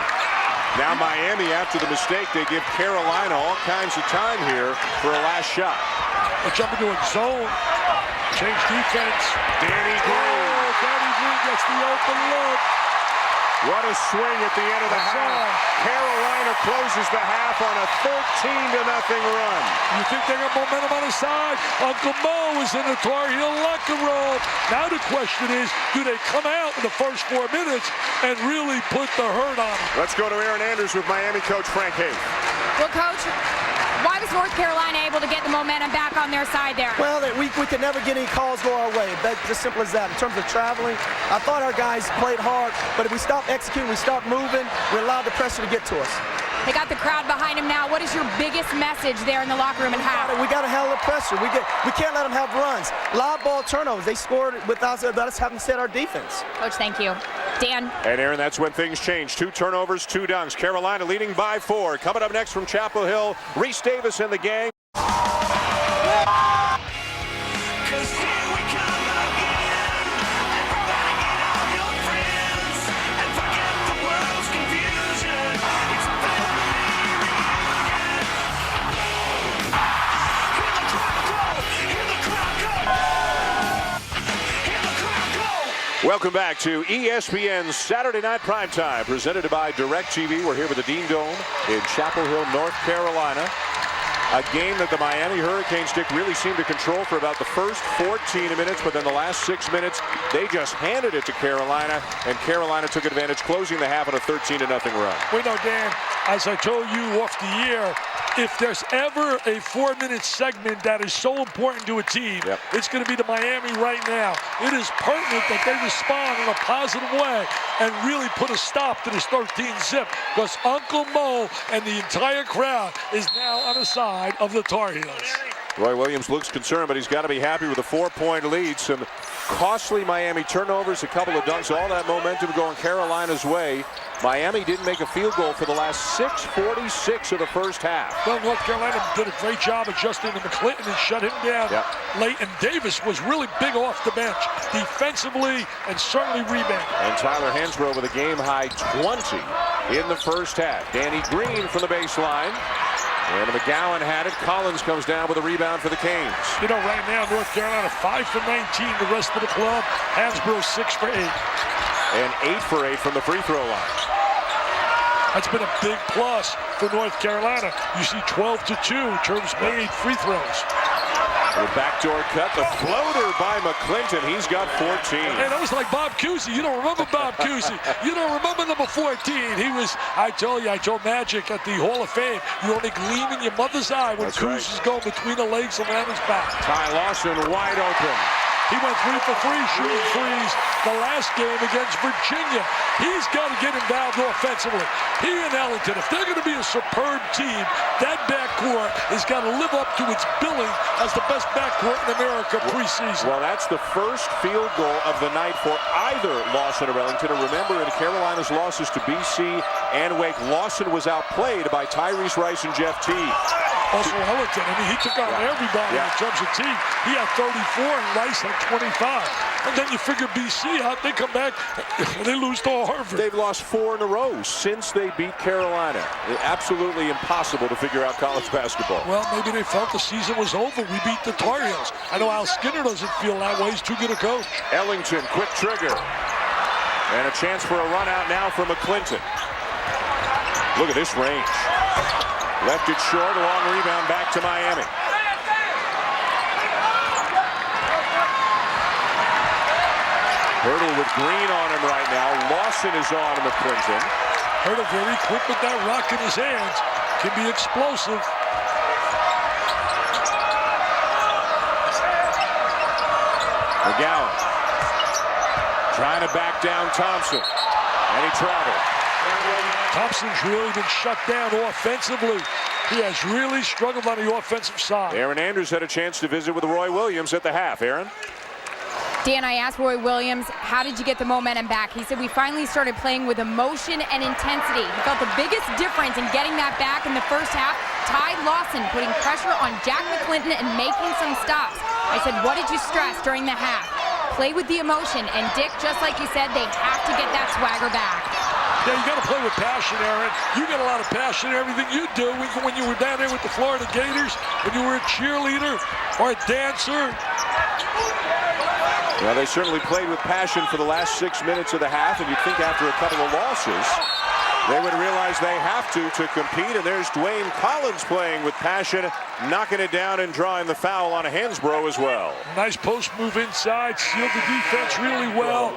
Now Miami, after the mistake, they give Carolina all kinds of time here for a last shot. They jump into a zone. Change defense. Danny Green. Oh, Danny Green gets the open look. What a swing at the end of the half. Carolina closes the half on a 13-0 run. You think they got momentum on the side? Uncle Mo is in the Tar Heel locker room. Now the question is, do they come out in the first 4 minutes and really put the hurt on them? Let's go to Aaron Anders with Miami coach Frank Haith. Well, Coach, why was North Carolina able to get the momentum back on their side there? Well, we could never get any calls go our way. That's as simple as that. In terms of traveling, I thought our guys played hard, but if we stop executing, we stop moving, we allowed the pressure to get to us. They got the crowd behind him now. What is your biggest message there in the locker room and how? We got to handle the pressure. We can't let them have runs. Live ball turnovers. They scored without us having set our defense. Coach, thank you. Dan. And Aaron, that's when things change. 2 turnovers, 2 dunks. Carolina leading by 4. Coming up next from Chapel Hill, Reese Davis and the gang. Welcome back to ESPN's Saturday Night Primetime, presented by DirecTV. We're here with the Dean Dome in Chapel Hill, North Carolina. A game that the Miami Hurricanes, Dick, really seemed to control for about the first 14 minutes, but then the last 6 minutes, they just handed it to Carolina, and Carolina took advantage, closing the half on a 13-0 run. We know, Dan, as I told you off the air, if there's ever a 4-minute segment that is so important to a team, it's going to be to Miami right now. It is pertinent that they respond in a positive way and really put a stop to this 13-zip, because Uncle Mo and the entire crowd is now on the side of the Tar Heels. Roy Williams looks concerned, but he's got to be happy with a 4-point lead. Some costly Miami turnovers, a couple of dunks, all that momentum going Carolina's way. Miami didn't make a field goal for the last 6:46 of the first half. Well, North Carolina did a great job adjusting to McClinton and shut him down late. And Davis was really big off the bench, defensively and certainly rebounding. And Tyler Hansbrough with a game-high 20 in the first half. Danny Green from the baseline. And McGowan had it. Collins comes down with a rebound for the Canes. You know, right now, North Carolina 5 for 19. The rest of the club, Hansbrough 6 for 8. And 8 for 8 from the free throw line. That's been a big plus for North Carolina. You see 12-2 in terms of made free throws. The backdoor cut, the floater by McClinton. He's got 14. Hey, that was like Bob Cousy. You don't remember Bob Cousy. You don't remember number 14. He was, I told Magic at the Hall of Fame, you only gleam in your mother's eye when Cousy's going between the legs around his back. Ty Lawson wide open. He went 3 for 3 shooting threes the last game against Virginia. He's got to get involved offensively. He and Ellington, if they're going to be a superb team, that backcourt has got to live up to its billing as the best backcourt in America preseason. Well, that's the first field goal of the night for either Lawson or Ellington. And remember, in Carolina's losses to BC and Wake, Lawson was outplayed by Tyrese Rice and Jeff Teague. Also Ellington, I mean, he took on everybody in terms of team. He had 34 and Rice had 25. And then you figure BC out, they come back, they lose to Harvard. They've lost 4 in a row since they beat Carolina. Absolutely impossible to figure out college basketball. Well, maybe they felt the season was over. We beat the Tar Heels. I know Al Skinner doesn't feel that way. He's too good a coach. Ellington, quick trigger. And a chance for a run out now for McClinton. Look at this range. Left it short, a long rebound back to Miami. Hurdle with Green on him right now. Lawson is on McClinton. Hurdle very quick with that rock in his hands. Can be explosive. McGowan trying to back down Thompson. And he traveled. Thompson's really been shut down offensively. He has really struggled on the offensive side. Aaron Andrews had a chance to visit with Roy Williams at the half. Aaron? Dan, I asked Roy Williams, how did you get the momentum back? He said, we finally started playing with emotion and intensity. He felt the biggest difference in getting that back in the first half. Ty Lawson putting pressure on Jack McClinton and making some stops. I said, what did you stress during the half? Play with the emotion. And Dick, just like you said, they have to get that swagger back. Yeah, you got to play with passion, Aaron. You got a lot of passion in everything you do. When you were down there with the Florida Gators, when you were a cheerleader or a dancer. Well, they certainly played with passion for the last 6 minutes of the half, and you'd think after a couple of losses, they would realize they have to compete. And there's Dwayne Collins playing with passion, knocking it down and drawing the foul on a Hansbrough as well. Nice post move inside, sealed the defense really well.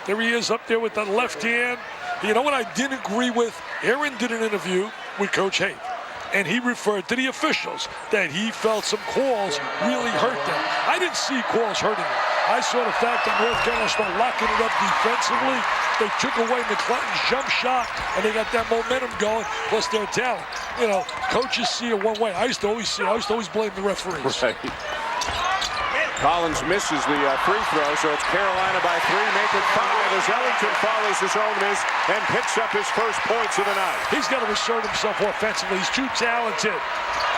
There he is up there with the left hand. You know what I didn't agree with? Aaron did an interview with Coach Haith, and he referred to the officials that he felt some calls really hurt them. I didn't see calls hurting them. I saw the fact that North Carolina started locking it up defensively. They took away McClinton's jump shot, and they got that momentum going, plus their talent. You know, coaches see it one way. I used to always blame the referees. Right. Collins misses the free throw, so it's Carolina by 3, make it 5 as Ellington follows his own miss and picks up his first points of the night. He's got to assert himself offensively. He's too talented.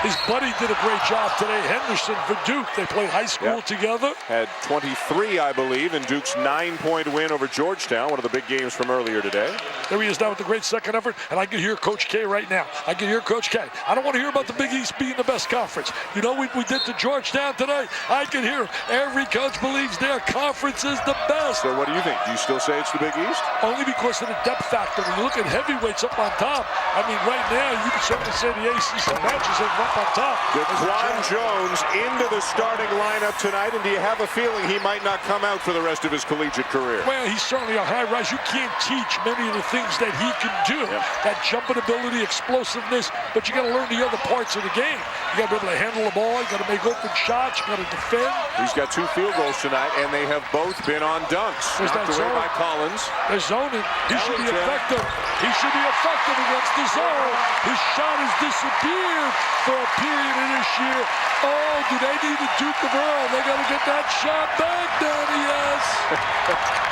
His buddy did a great job today, Henderson for Duke. They played high school together. Had 23, I believe, in Duke's 9-point win over Georgetown, one of the big games from earlier today. There he is now with the great second effort, and I can hear Coach K right now. I can hear Coach K. I don't want to hear about the Big East being the best conference. You know what we did to Georgetown today? I can hear him. Every coach believes their conference is the best. So what do you think? Do you still say it's the Big East? Only because of the depth factor. When you look at heavyweights up on top, I mean, right now, you can certainly say the ACC matches are up on top. DeQuan Jones into the starting lineup tonight, and do you have a feeling he might not come out for the rest of his collegiate career? Well, he's certainly a high rise. You can't teach many of the things that he can do. Yep. That jumping ability, explosiveness, but you got to learn the other parts of the game. You got to be able to handle the ball. You got to make open shots. You got to defend. He's got 2 field goals tonight, and they have both been on dunks. Knocked away by Collins. They're zoning. He should be effective. He should be effective against the zone. His shot has disappeared for a period of this year. Oh, do they need to Duke the Earl? They got to get that shot back, Danny, yes.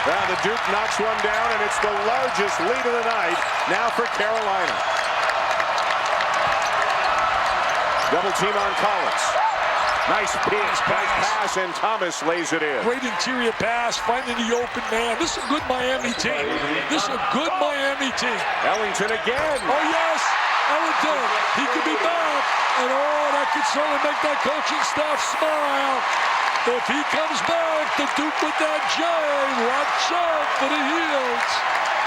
Well, the Duke knocks one down, and it's the largest lead of the night now for Carolina. Double team on Collins. Nice pass, and Thomas lays it in. Great interior pass, finding the open man. This is a good Miami team. This is a good Miami team. Ellington again. Oh, yes. Ellington. He could be back. And, oh, that could certainly make that coaching staff smile. If he comes back, the Duke with that J. Watch out for the heels.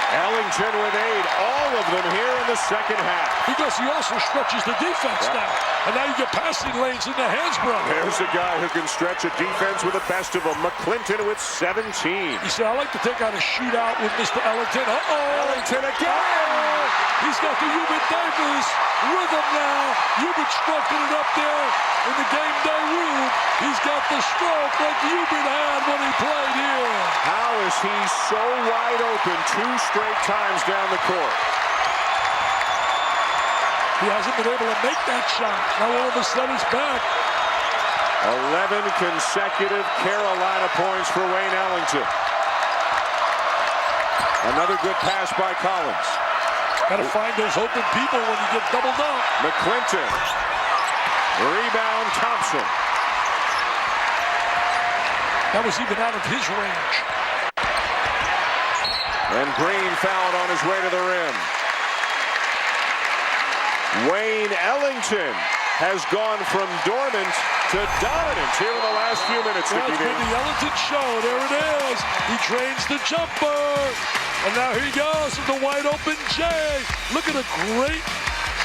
Ellington with 8, all of them here in the second half. Because he also stretches the defense now. And now you get passing lanes in the Hansbrough. There's a guy who can stretch a defense with the best of them. McClinton with 17. He said, I like to take out a shootout with Mr. Ellington. Ellington again. He's got the Hubert Davis rhythm now. Hubert stroking it up there in the game day room. He's got the stroke like Hubert had when he played here. How is he so wide open 2 straight times down the court? He hasn't been able to make that shot. Now all of a sudden he's back. 11 consecutive Carolina points for Wayne Ellington. Another good pass by Collins. Got to find those open people when you get doubled up. McClinton. Rebound Thompson. That was even out of his range. And Green fouled on his way to the rim. Wayne Ellington has gone from dormant to dominant here in the last few minutes. That's been the Ellington show. There it is. He trains the jumper. And now he goes from the wide open J. Look at a great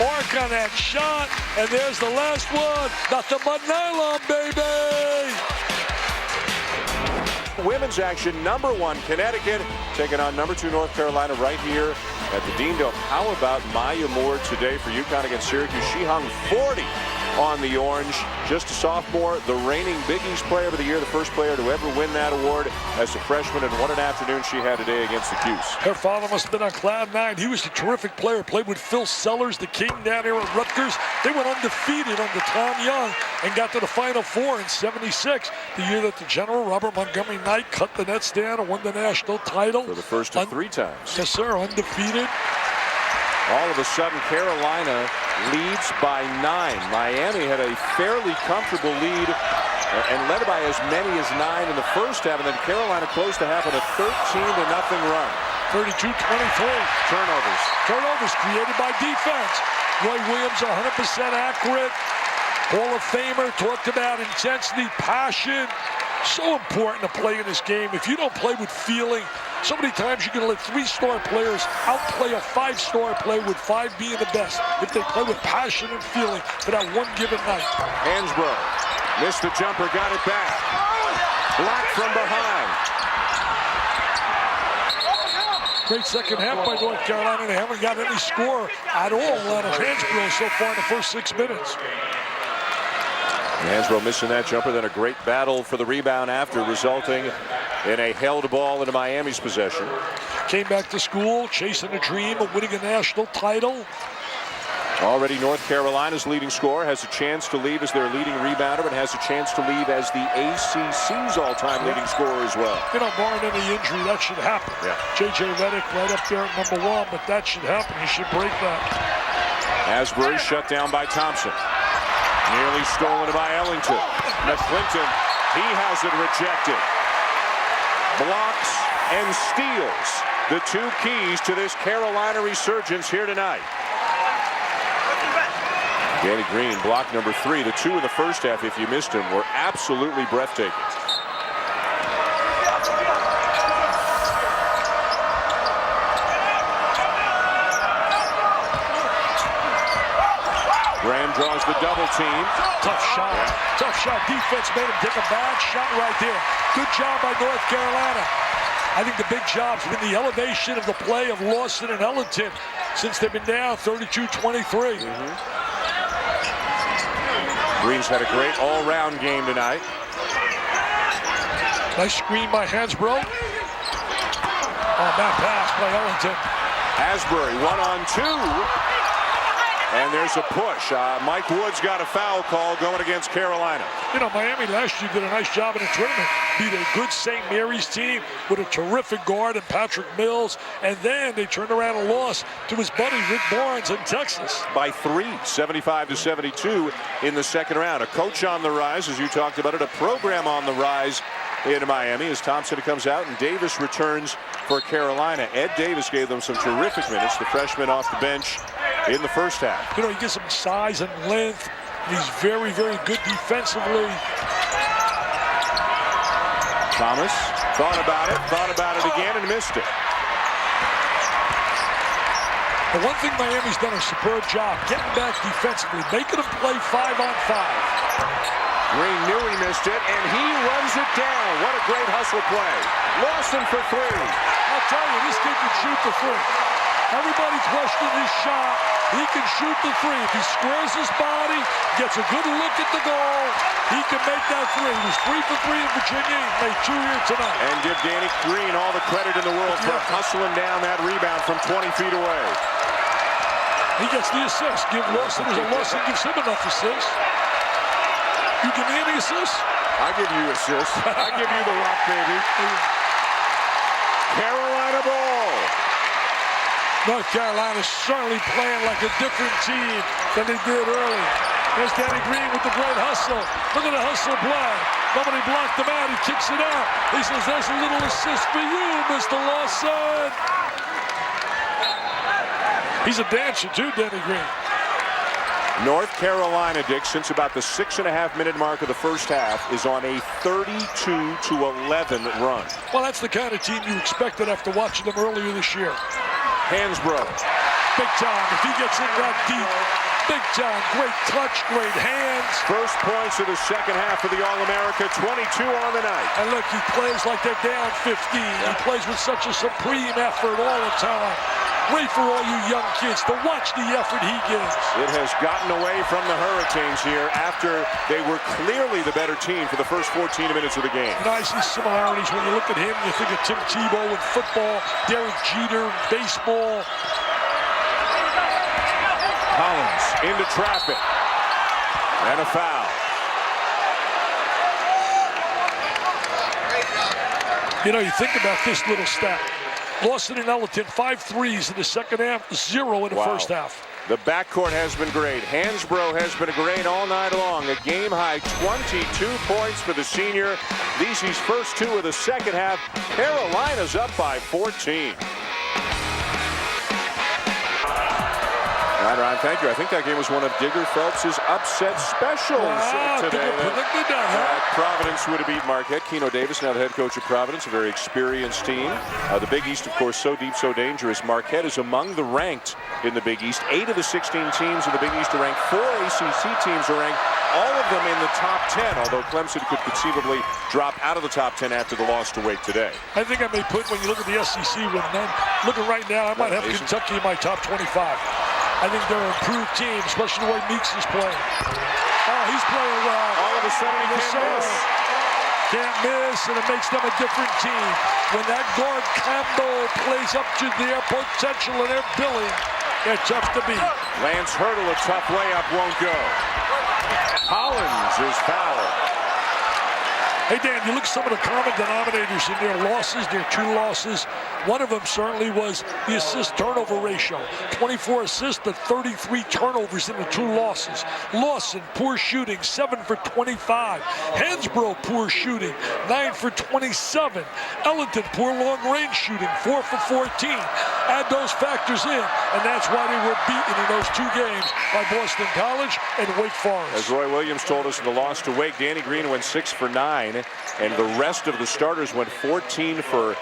arc on that shot. And there's the last one. Nothing but nylon, baby. Women's action, #1 Connecticut taking on #2 North Carolina right here at the Dean Dome. How about Maya Moore today for UConn against Syracuse? She hung 40 on the Orange. Just a sophomore, the reigning Big East Player of the Year, the first player to ever win that award as a freshman, and what an afternoon she had today against the Cuse. Her father must have been on cloud 9. He was a terrific player. Played with Phil Sellers, the king down here at Rutgers. They went undefeated under Tom Young and got to the Final Four in '76, the year that the General Robert Montgomery Knight cut the nets down and won the national title. For the first of 3 times. Yes, sir, undefeated. All of a sudden, Carolina leads by 9. Miami had a fairly comfortable lead and led by as many as 9 in the first half, and then Carolina closed the half with a 13-0 run. 32-23. Turnovers. Turnovers created by defense. Roy Williams, 100% accurate. Hall of Famer, talked about intensity, passion. So important to play in this game. If you don't play with feeling, so many times you're going to let 3-star players outplay a 5-star player with 5 being the best. If they play with passion and feeling for that one given night. Hansbrough missed the jumper, got it back. Blocked from behind. Great second half by North Carolina. They haven't got any score at all out of Hansbrough so far in the first 6 minutes. Hansbrough missing that jumper, then a great battle for the rebound after, resulting in a held ball into Miami's possession. Came back to school, chasing a dream of winning a national title. Already North Carolina's leading scorer has a chance to leave as their leading rebounder, but has a chance to leave as the ACC's all-time leading scorer as well. You know, barring any injury, that should happen. Yeah. J.J. Redick right up there at #1, but that should happen. He should break that. Asbury shut down by Thompson. Nearly stolen by Ellington. McClinton, he has it rejected. Blocks and steals, the 2 keys to this Carolina resurgence here tonight. Danny Green, block number 3. The 2 in the first half, if you missed him, were absolutely breathtaking. Graham draws the double team. Tough shot. Yeah. Tough shot. Defense made him take a bad shot right there. Good job by North Carolina. I think the big job's been the elevation of the play of Lawson and Ellington since they've been down 32-23. Green's had a great all-round game tonight. Nice screen by Hansbrough. Oh, bad pass by Ellington. Asbury 1-on-2. And there's a push. Mike Wood's got a foul call going against Carolina. You know, Miami last year did a nice job in the tournament. Beat a good St. Mary's team with a terrific guard in Patrick Mills. And then they turned around and lost to his buddy Rick Barnes in Texas. By 3, 75-72 in the second round. A coach on the rise, as you talked about it. A program on the rise in Miami as Thompson comes out and Davis returns for Carolina. Ed Davis gave them some terrific minutes. The freshman off the bench in the first half. You know, he gets some size and length. And he's very, very good defensively. Thomas thought about it again and missed it. The one thing Miami's done a superb job getting back defensively, making them play 5-on-5. Green knew he missed it, and he runs it down. What a great hustle play. Lawson for 3. I'll tell you, this kid can shoot the 3. Everybody questioned his shot. He can shoot the 3. If he squares his body, gets a good look at the goal, he can make that 3. He was 3 for 3 in Virginia. He made 2 here tonight. And give Danny Green all the credit in the world for hustling down that rebound from 20 feet away. He gets the assist. Give Lawson, Lawson gives him enough assists. You give me any assists? I give you assists. I give you the rock, baby. Carolina ball. North Carolina certainly playing like a different team than they did early. There's Danny Green with the great hustle. Look at the hustle play. Nobody blocked him out. He kicks it out. He says, there's a little assist for you, Mr. Lawson. He's a dancer too, Danny Green. North Carolina, Dick, since about the 6.5-minute mark of the first half, is on a 32-11 run. Well, that's the kind of team you expected after watching them earlier this year. Hansbrough. Big time. If he gets in that deep, big time. Great touch, great hands. First points of the second half of the All-America, 22 on the night. And look, he plays like they're down 15. He plays with such a supreme effort all the time. Great for all you young kids to watch the effort he gives. It has gotten away from the Hurricanes here after they were clearly the better team for the first 14 minutes of the game. And I see similarities when you look at him. You think of Tim Tebow in football, Derek Jeter in baseball. Collins into traffic. And a foul. You know, you think about this little stat. Lawson and Ellington, 5 threes in the second half, 0 in the first half. The backcourt has been great. Hansbrough has been great all night long. A game-high 22 points for the senior. These his first 2 of the second half. Carolina's up by 14. All right, Ryan, thank you. I think that game was one of Digger Phelps' upset specials today. Providence would have beat Marquette. Keno Davis, now the head coach of Providence, a very experienced team. The Big East, of course, so deep, so dangerous. Marquette is among the ranked in the Big East. 8 of the 16 teams in the Big East are ranked. 4 ACC teams are ranked. All of them in the top 10, although Clemson could conceivably drop out of the top 10 after the loss to Wake today. I think I may put, when you look at the SEC, looking right now, I might have Kentucky in my top 25. I think they're an improved team, especially the way Meeks is playing. Oh, he's playing well. All of a sudden, he can't miss. Can't miss, and it makes them a different team. When that guard combo plays up to their potential and their billing, they're tough to beat. Lance Hurdle, a tough layup, won't go. Collins is fouled. Hey, Dan, you look at some of the common denominators in their losses, their 2 losses. One of them certainly was the assist-turnover ratio. 24 assists to 33 turnovers in the 2 losses. Lawson, poor shooting, 7 for 25. Hansbrough, poor shooting, 9 for 27. Ellington, poor long-range shooting, 4 for 14. Add those factors in, and that's why they were beaten in those 2 games by Boston College and Wake Forest. As Roy Williams told us in the loss to Wake, Danny Green went 6 for 9, and the rest of the starters went 14 for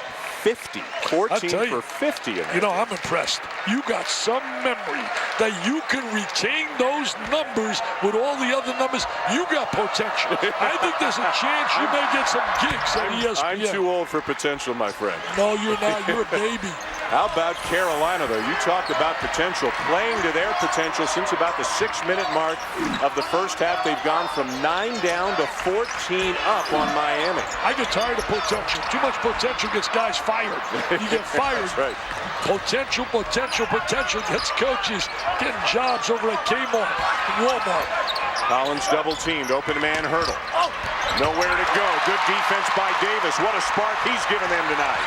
50. 14 for 50. You know, I'm impressed. You got some memory that you can retain those numbers with all the other numbers. You got potential. I think there's a chance you may get some gigs at ESPN. I'm too old for potential, my friend. No, you're not. You're a baby. How about Carolina, though? You talked about potential, playing to their potential since about the 6-minute mark of the first half. They've gone from 9 down to 14 up on Miami. I get tired of potential. Too much potential gets guys fired. You get fired. That's right. Potential gets coaches getting jobs over at Kmart and Walmart. Collins double-teamed, open man Hurdle. Nowhere to go. Good defense by Davis. What a spark he's given them tonight.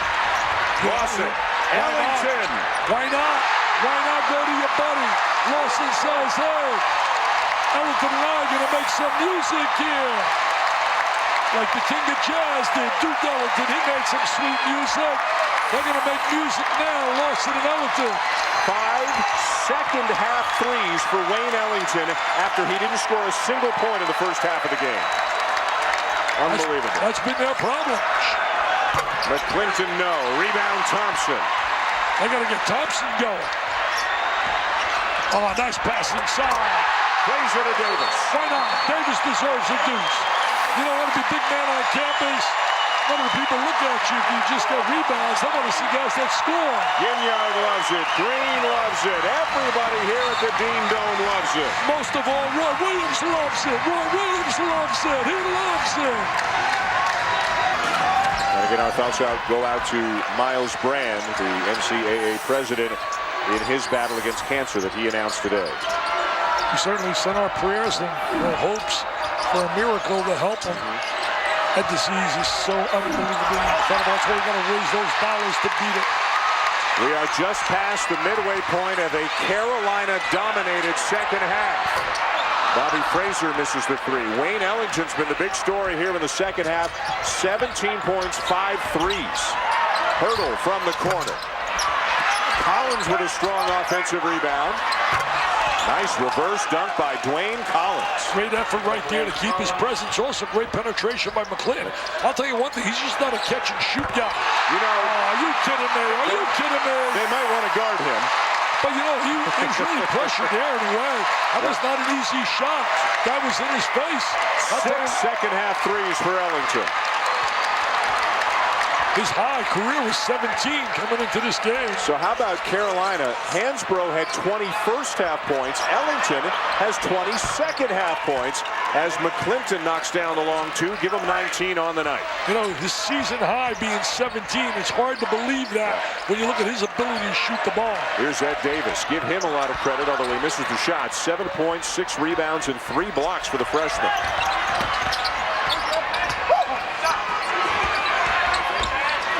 Lawson. Ellington. Why not? Why not go to your buddy? Lawson says, hey, Ellington and I are going to make some music here. Like the King of Jazz did. Duke Ellington, he made some sweet music. They're going to make music now, Lawson and Ellington. 5 second-half threes for Wayne Ellington after he didn't score a single point in the first half of the game. Unbelievable. That's been their problem. McClinton, no. Rebound, Thompson. They got to get Thompson going. Oh, nice pass inside. Plays it to Davis. Why not? Davis deserves a deuce. You don't want to be big man on campus. None of the people look at you if you just get rebounds. They want to see guys that score. Ginyard loves it. Green loves it. Everybody here at the Dean Dome loves it. Most of all, Roy Williams loves it. Roy Williams loves it. He loves it. And again, our thoughts go out to Miles Brand, the NCAA president, in his battle against cancer that he announced today. We certainly send our prayers and our hopes for a miracle to help him. That disease is so unbelievably incredible. That's why we got to raise those dollars to beat it. We are just past the midway point of a Carolina-dominated second half. Bobby Fraser misses the 3. Wayne Ellington's been the big story here in the second half. 17 points, 5 threes. Hurdle from the corner. Collins with a strong offensive rebound. Nice reverse dunk by Dwayne Collins. Great effort right there to keep his presence. Also great penetration by McClinton. I'll tell you one thing, he's just not a catch-and-shoot guy. You know, are you kidding me? Are you kidding me? They might want to guard him. But, you know, he was really pressured there in a way. That was not an easy shot. That was in his face. 6 second-half threes for Ellington. His high career was 17 coming into this game. So how about Carolina? Hansbrough had 20 first-half points. Ellington has 20 second-half points as McClinton knocks down the long 2. Give him 19 on the night. You know, his season high being 17, it's hard to believe that when you look at his ability to shoot the ball. Here's Ed Davis. Give him a lot of credit, although he misses the shot. 7 points, 6 rebounds, and 3 blocks for the freshman.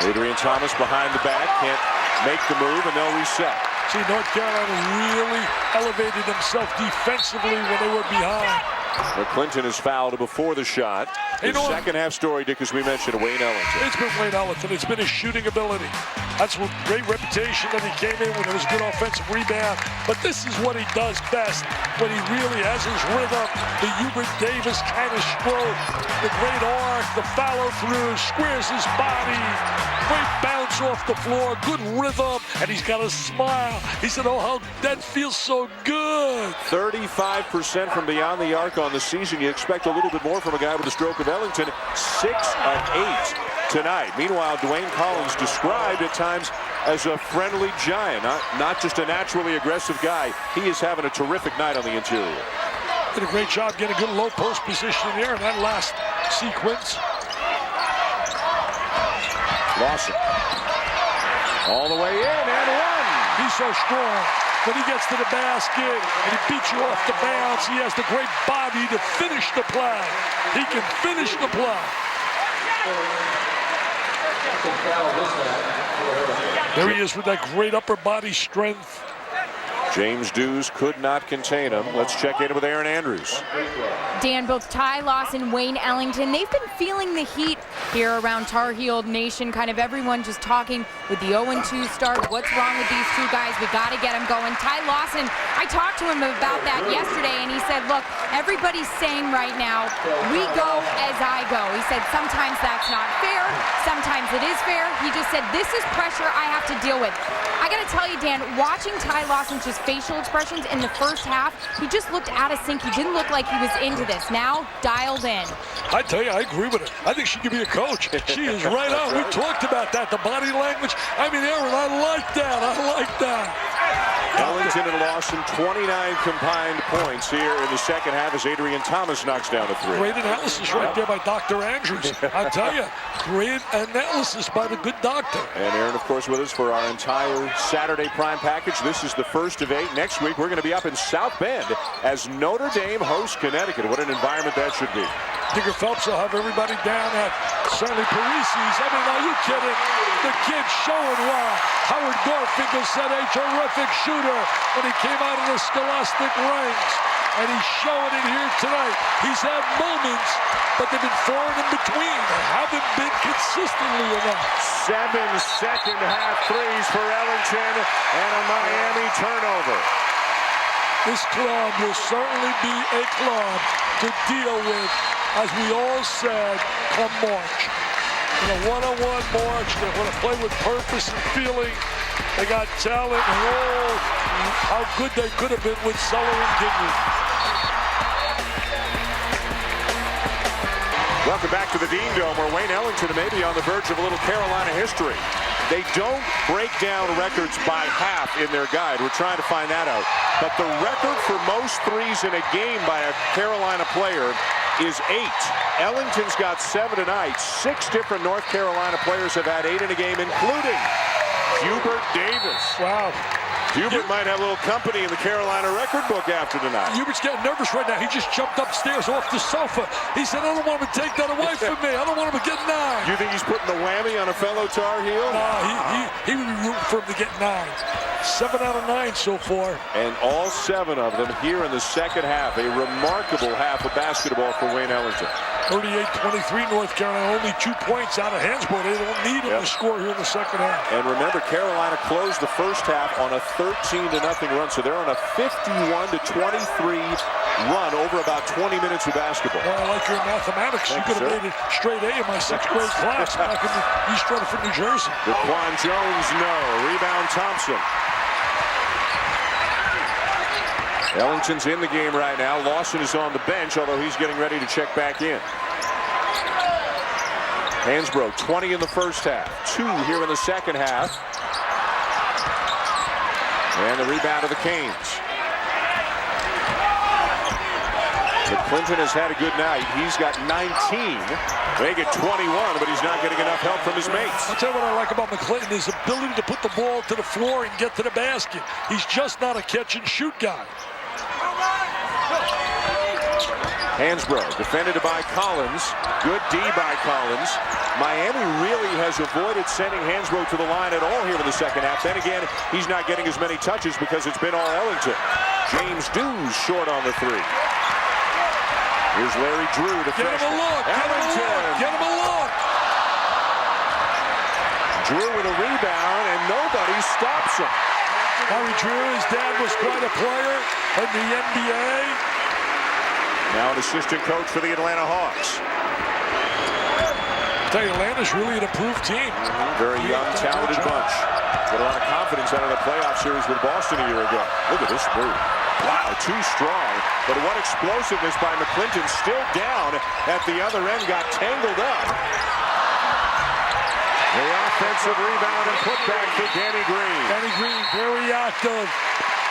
Adrian Thomas behind the back, can't make the move, and they'll reset. See, North Carolina really elevated themselves defensively when they were behind. McClinton is fouled before the shot. His second half story, Dick, as we mentioned, Wayne Ellington. It's been Wayne Ellington. It's been his shooting ability. That's a great reputation that he came in when it was a good offensive rebound. But this is what he does best, when he really has his rhythm. The Hubert Davis kind of stroke, the great arc, the follow through, squares his body, great bounce off the floor, good rhythm, and he's got a smile. He said, oh, how that feels so good. 35% from beyond the arc on the season. You expect a little bit more from a guy with the stroke of Ellington. 6 of 8 tonight. Meanwhile, Dwayne Collins described at times as a friendly giant, not just a naturally aggressive guy. He is having a terrific night on the interior. Did a great job getting a good low post position there in that last sequence. Lawson. All the way in and one. He's so strong. When he gets to the basket and he beats you off the bounce, he has the great body to finish the play. He can finish the play. There he is with that great upper body strength. James Dews could not contain him. Let's check in with Aaron Andrews. Dan, both Ty Lawson, Wayne Ellington, they've been feeling the heat here around Tar Heel Nation. Kind of everyone just talking with the 0-2 start. What's wrong with these two guys? We got to get them going. Ty Lawson, I talked to him about that yesterday, and he said, look, everybody's saying right now, we go as I go. He said, sometimes that's not fair. Sometimes it is fair. He just said, this is pressure I have to deal with. I got to tell you, Dan, watching Ty Lawson's just facial expressions in the first half, he just looked out of sync. He didn't look like he was into this. Now, dialed in. I tell you, I agree with her. I think she could be a coach. She is right on. We talked about that, the body language. I mean, Aaron, I like that. I like that. Ellington and Lawson, 29 combined points here in the second half as Adrian Thomas knocks down a three. Great analysis right there by Dr. Andrews. I tell you, great analysis by the good doctor. And Aaron, of course, with us for our entire Saturday Prime package. This is the first of 8. Next week, we're going to be up in South Bend as Notre Dame hosts Connecticut. What an environment that should be. Digger Phelps will have everybody down at certainly Parisi's. I mean, are you kidding? The kid's showing why. Howard Garfinkel said a terrific shooter when he came out of the Scholastic ranks. And he's showing it here tonight. He's had moments, but they've been falling in between. They haven't been consistently enough. 7 second-half threes for Ellington and a Miami turnover. This club will certainly be a club to deal with, as we all said, come March. In a one-on-one March, they want to play with purpose and feeling. They got talent, and oh, how good they could have been with Suller and Giggy. Welcome back to the Dean Dome, where Wayne Ellington may be on the verge of a little Carolina history. They don't break down records by half in their guide. We're trying to find that out. But the record for most threes in a game by a Carolina player is 8. Ellington's got 7 tonight. 6 different North Carolina players have had 8 in a game, including Hubert Davis. Wow. Hubert might have a little company in the Carolina record book after tonight. Hubert's getting nervous right now. He just jumped upstairs off the sofa. He said, I don't want him to take that away from me. I don't want him to get 9. You think he's putting the whammy on a fellow Tar Heel? He would be rooting for him to get 9. 7 out of 9 so far. And all 7 of them here in the second half. A remarkable half of basketball for Wayne Ellington. 38-23 North Carolina, only 2 points out of Hansbrough. They don't need him to score here in the second half. And remember, Carolina closed the first half on a 13-0 run, so they're on a 51-23 run over about 20 minutes of basketball. Well, I like your mathematics. Thank you could have made it straight A in my 6th grade class back in the East Rutherford, New Jersey. Daquan Jones, no. Rebound Thompson. Ellington's in the game right now. Lawson is on the bench, although he's getting ready to check back in. Hansbrough, 20 in the first half. 2 here in the second half. And the rebound of the Canes. McClinton has had a good night. He's got 19. They get 21, but he's not getting enough help from his mates. I'll tell you what I like about McClinton, his ability to put the ball to the floor and get to the basket. He's just not a catch-and-shoot guy. Hansbrough, defended by Collins. Good D by Collins. Miami really has avoided sending Hansbrough to the line at all here in the second half. Then again, he's not getting as many touches because it's been all Ellington. James Dews short on the 3. Here's Larry Drew, the freshman. Get him a look. Ellington. Get him a look. Drew with a rebound, and nobody stops him. Larry Drew, his dad was quite a player in the NBA. Now an assistant coach for the Atlanta Hawks. I tell you, Atlanta's really an improved team. Very young, talented bunch. Got a lot of confidence out of the playoff series with Boston a year ago. Look at this move. Wow, too strong. But what explosiveness by McClinton. Still down at the other end, got tangled up. The offensive rebound and putback for Danny Green. Danny Green, very active.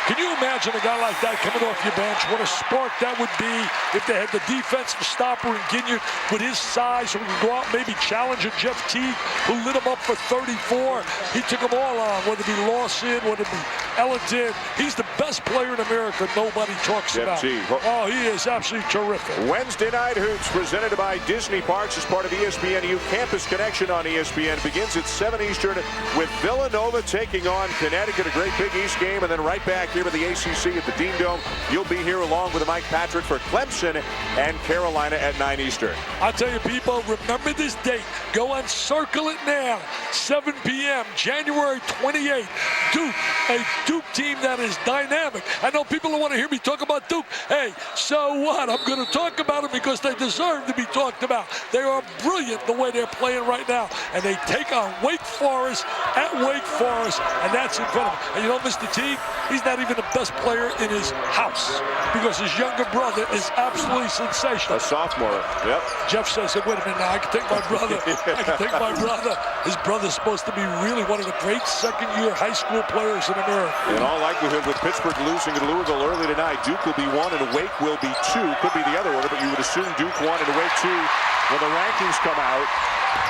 Can you imagine a guy like that coming off your bench? What a spark that would be if they had the defensive stopper in Ginyard with his size, who could go out and maybe challenge a Jeff Teague, who lit him up for 34. He took them all on, whether it be Lawson, whether it be Ellington. He's the best player in America nobody talks Jeff about. Teague. Oh, he is absolutely terrific. Wednesday Night Hoops presented by Disney Parks as part of ESPNU Campus Connection on ESPN. Begins at 7 Eastern with Villanova taking on Connecticut. A great Big East game, and then right back here with the ACC at the Dean Dome. You'll be here along with Mike Patrick for Clemson and Carolina at 9 Eastern. I'll tell you, people, remember this date. Go and circle it now. 7 p.m., January 28th. Duke, a Duke team that is dynamic. I know people don't want to hear me talk about Duke. Hey, so what? I'm going to talk about them because they deserve to be talked about. They are brilliant the way they're playing right now. And they take on Wake Forest at Wake Forest, and that's incredible. And you know, Mr. Teague, he's not even the best player in his house because his younger brother is absolutely sensational. A sophomore, yep. Jeff says, wait a minute now, I can take my brother. I can take my brother. His brother's supposed to be really one of the great second-year high school players in America. In all likelihood, with Pittsburgh losing to Louisville early tonight, Duke will be 1 and Wake will be 2. Could be the other order, but you would assume Duke 1 and Wake 2 when the rankings come out.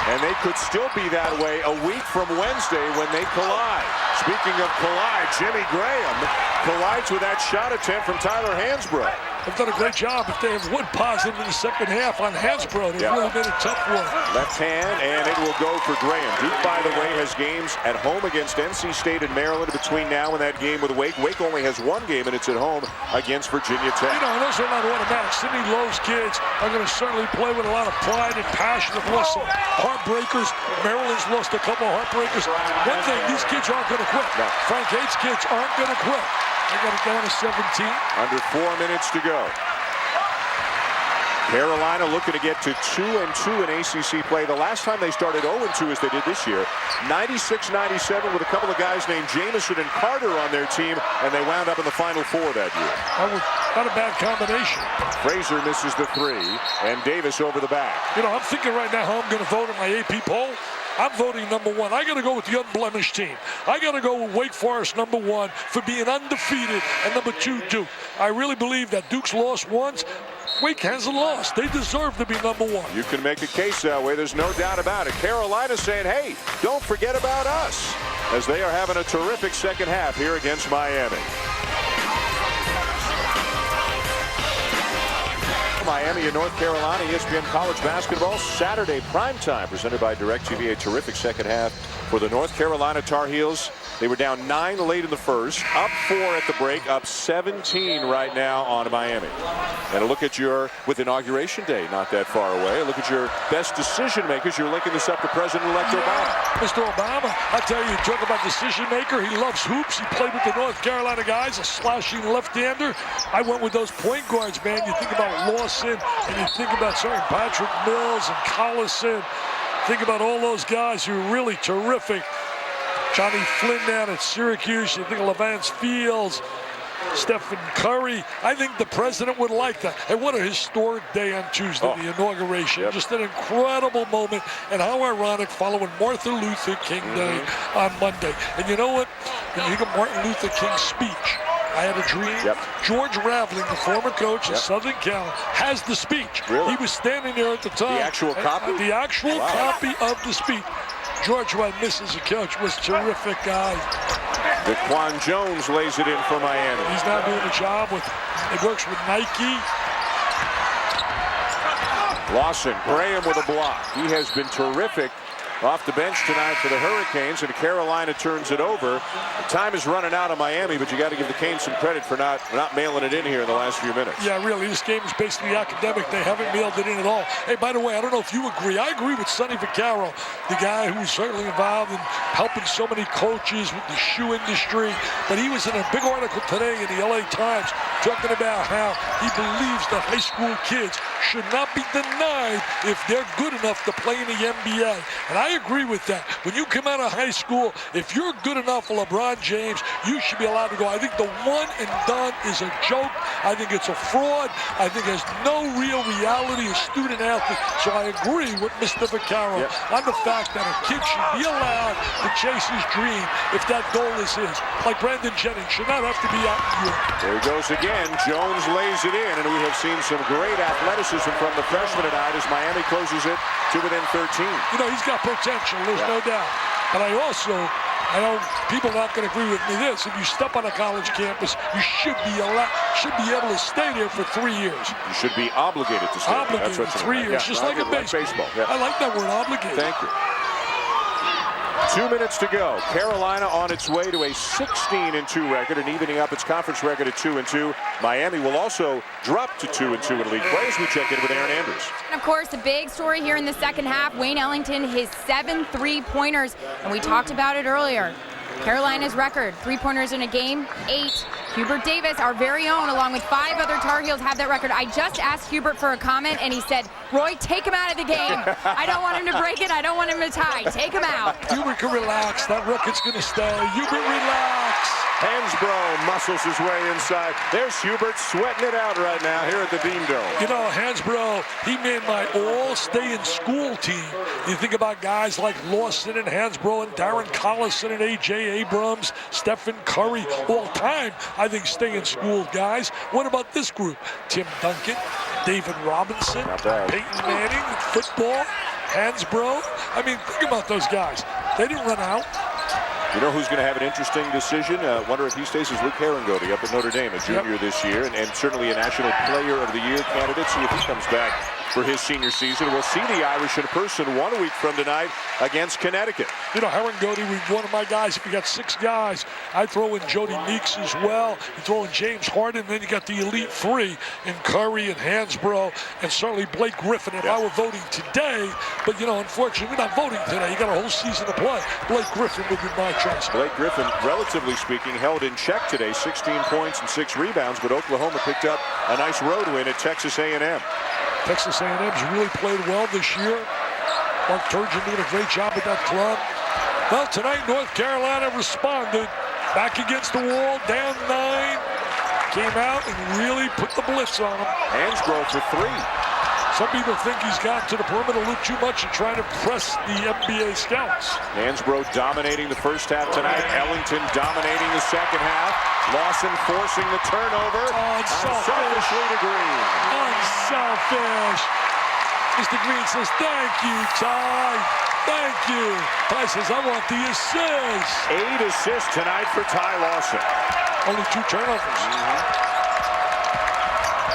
And they could still be that way a week from Wednesday when they collide. Speaking of collide, Jimmy Graham collides with that shot attempt from Tyler Hansbrough. They've done a great job. If they have one positive in the second half on Hansbrough, they've really been a tough one. Left hand, and it will go for Graham. Duke, by the way, has games at home against NC State and Maryland between now and that game with Wake. Wake only has one game, and it's at home against Virginia Tech. You know, those are not automatic. Sidney Lowe's kids are going to certainly play with a lot of pride and passion. They've lost some heartbreakers. Maryland's lost a couple of heartbreakers. One thing, these kids aren't going to quit. No. Frank Hate's kids aren't going to quit. They got it down to 17. Under 4 minutes to go. Carolina looking to get to 2-2 in ACC play. The last time they started 0-2 as they did this year, 96-97 with a couple of guys named Jamison and Carter on their team, and they wound up in the Final Four that year. That was not a bad combination. Frazier misses the 3, and Davis over the back. You know, I'm thinking right now how I'm going to vote in my AP poll. I'm voting number 1. I got to go with the unblemished team. I got to go with Wake Forest number 1 for being undefeated, and number 2, Duke. I really believe that Duke's lost once. Wake hasn't lost. They deserve to be number 1. You can make a case that way. There's no doubt about it. Carolina saying, hey, don't forget about us, as they are having a terrific second half here against Miami. Miami and North Carolina, ESPN College Basketball, Saturday primetime, presented by DirecTV. A terrific second half for the North Carolina Tar Heels. They were down 9 late in the first, up 4 at the break, up 17 right now on Miami. And a look at with Inauguration Day not that far away, a look at your best decision makers. You're linking this up to President-elect Obama. Mr. Obama, I tell you, talk about decision maker. He loves hoops. He played with the North Carolina guys, a slashing left-hander. I went with those point guards, man. You think about Lawson, and you think about Patrick Mills and Collison. Think about all those guys who are really terrific. Johnny Flynn down at Syracuse. You think of Levance Fields, Stephen Curry. I think the president would like that. And what a historic day on Tuesday, the inauguration. Yep. Just an incredible moment. And how ironic following Martin Luther King Day on Monday. And you know what? When you think of Martin Luther King's speech, I had a dream. Yep. George Raveling, the former coach of Southern Cal, has the speech. Really? He was standing there at the time. The actual copy? The actual copy of the speech. George, who I miss as a coach, was a terrific guy. DeQuan Jones lays it in for Miami. He's now doing a job with, he works with Nike. Lawson, Graham with a block. He has been terrific off the bench tonight for the Hurricanes, and Carolina turns it over. The time is running out of Miami, but you got to give the Canes some credit for not mailing it in here in the last few minutes. Yeah, really, this game is basically academic. They haven't mailed it in at all. Hey, by the way, I don't know if you agree. I agree with Sonny Vaccaro, the guy who's certainly involved in helping so many coaches with the shoe industry. But he was in a big article today in the LA Times talking about how he believes that high school kids should not be denied if they're good enough to play in the NBA. And I agree with that. When you come out of high school, if you're good enough for LeBron James, you should be allowed to go. I think the one and done is a joke. I think it's a fraud. I think there's no real reality of student athlete. So I agree with Mr. Vaccaro on the fact that a kid should be allowed to chase his dream if that goal is his. Like Brandon Jennings should not have to be out in Europe. There he goes again. Jones lays it in, and we have seen some great athleticism from the freshman tonight as Miami closes it to within 13. You know, he's got potential, there's no doubt. But I know people are not going to agree with me this. If you step on a college campus, you should be able to stay there for 3 years. You should be obligated to stay there. Obligated for 3 years, just like in baseball. I like that word, obligated. Thank you. 2 minutes to go. Carolina on its way to a 16-2 record and evening up its conference record at 2-2. Miami will also drop to 2-2 in league play as we check in with Aaron Andrews. And of course, the big story here in the second half, Wayne Ellington, his 7 3-pointers. And we talked about it earlier. Carolina's record, 3-pointers in a game, 8. Hubert Davis, our very own, along with 5 other Tar Heels, have that record. I just asked Hubert for a comment, and he said, Roy, take him out of the game. I don't want him to break it. I don't want him to tie. Take him out. Hubert can relax. That record's going to stay. Hubert, relax. Hansbrough muscles his way inside. There's Hubert sweating it out right now here at the Beam Dome. You know, Hansbrough, he made my all-stay-in-school team. You think about guys like Lawson and Hansbrough and Darren Collison and A.J. Abrams, Stephen Curry, all time, I think, stay-in-school guys. What about this group? Tim Duncan, David Robinson, Peyton Manning, football, Hansbrough. I mean, think about those guys. They didn't run out. You know who's going to have an interesting decision? Wonder if he stays as Luke Herringody up at Notre Dame, a junior this year, and certainly a National Player of the Year candidate. See if he comes back for his senior season. We'll see the Irish in person 1 week from tonight against Connecticut. You know, Herringody was one of my guys. If you got 6 guys, I'd throw in Jody Meeks as well. You throw in James Harden, then you got the elite 3 in Curry and Hansbrough, and certainly Blake Griffin. If I were voting today, but you know, unfortunately, we're not voting today. You got a whole season to play. Blake Griffin would be my choice. Blake Griffin, relatively speaking, held in check today, 16 points and 6 rebounds, but Oklahoma picked up a nice road win at Texas A&M. Texas A&M's really played well this year. Mark Turgeon doing a great job at that club. Well, tonight North Carolina responded. Back against the wall, down 9. Came out and really put the blitz on them. Hansbrough for 3. Some people think he's gotten to the perimeter a little too much and trying to press the NBA scouts. Hansbrough dominating the first half tonight. Ellington dominating the second half. Lawson forcing the turnover. Unselfishly to Green. Unselfish. Mr. Green says, thank you, Ty. Thank you. Ty says, I want the assist. 8 assists tonight for Ty Lawson. Only 2 turnovers.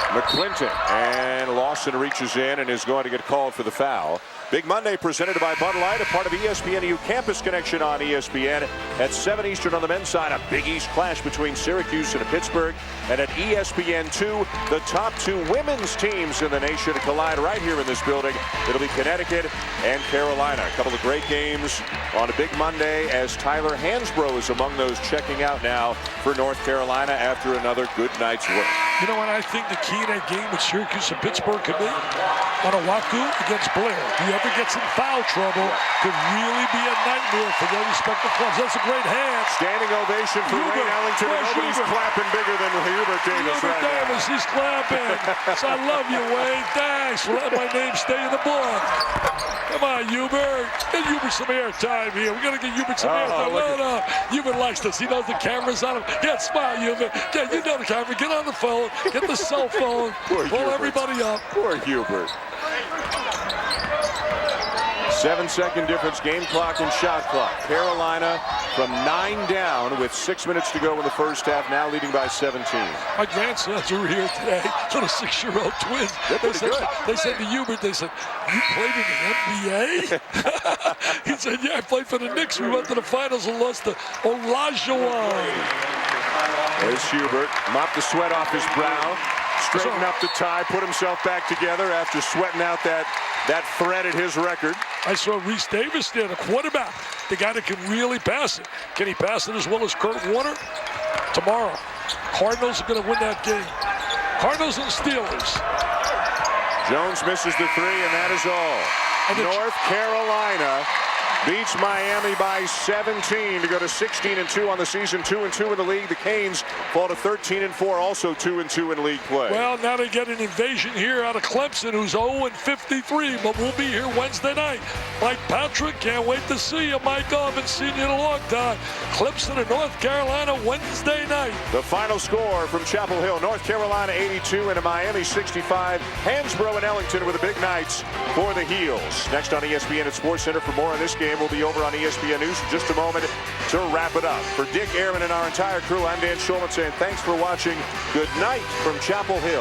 McClinton, and Lawson reaches in and is going to get called for the foul. Big Monday presented by Bud Light, a part of ESPNU Campus Connection on ESPN. At 7 Eastern on the men's side, a Big East clash between Syracuse and Pittsburgh. And at ESPN2, the top 2 women's teams in the nation collide right here in this building. It'll be Connecticut and Carolina. A couple of great games on a Big Monday as Tyler Hansbrough is among those checking out now for North Carolina after another good night's work. You know what I think the key in that game with Syracuse and Pittsburgh could be? Onawaku against Blair. Whoever gets in foul trouble could really be a nightmare for their respective clubs. That's a great hand. Standing ovation for Wayne Ellington. Nobody's clapping bigger than Hubert Davis right now. He's clapping. So I love you, Wayne. Thanks for letting my name stay in the book. Come on, Hubert. Get Hubert some airtime here. We got to get Hubert some airtime. No. Hubert likes this. He knows the camera's on him. Yeah, smile, Hubert. Yeah, you know the camera. Get on the phone. Get the cell phone. Pull everybody up. Poor Hubert. 7-second difference, game clock and shot clock. Carolina from 9 down with 6 minutes to go in the first half, now leading by 17. My grandsons were here today, little 6-year-old twins. They said to Hubert, they said, you played in the NBA? He said, yeah, I played for the Knicks. We went to the finals and lost to Olajuwon. There's Hubert, mopped the sweat off his brow, straightened up the tie, put himself back together after sweating out that threat at his record. I saw Reese Davis there, the quarterback, the guy that can really pass it. Can he pass it as well as Kurt Warner? Tomorrow. Cardinals are going to win that game. Cardinals and Steelers. Jones misses the three, and that is all. And North Carolina beats Miami by 17 to go to 16-2 on the season, 2-2 in the league. The Canes fall to 13-4, also 2-2 in league play. Well, now they get an invasion here out of Clemson, who's 0-53, but we'll be here Wednesday night. Mike Patrick, can't wait to see you, Michael. I haven't seen you in a long time. Clemson and North Carolina Wednesday night. The final score from Chapel Hill, North Carolina 82 and Miami 65. Hansbrough and Ellington were the big nights for the Heels. Next on ESPN at SportsCenter for more on this game. We'll be over on ESPN News in just a moment to wrap it up. For Dick, Aaron, and our entire crew, I'm Dan Shulman saying thanks for watching. Good night from Chapel Hill.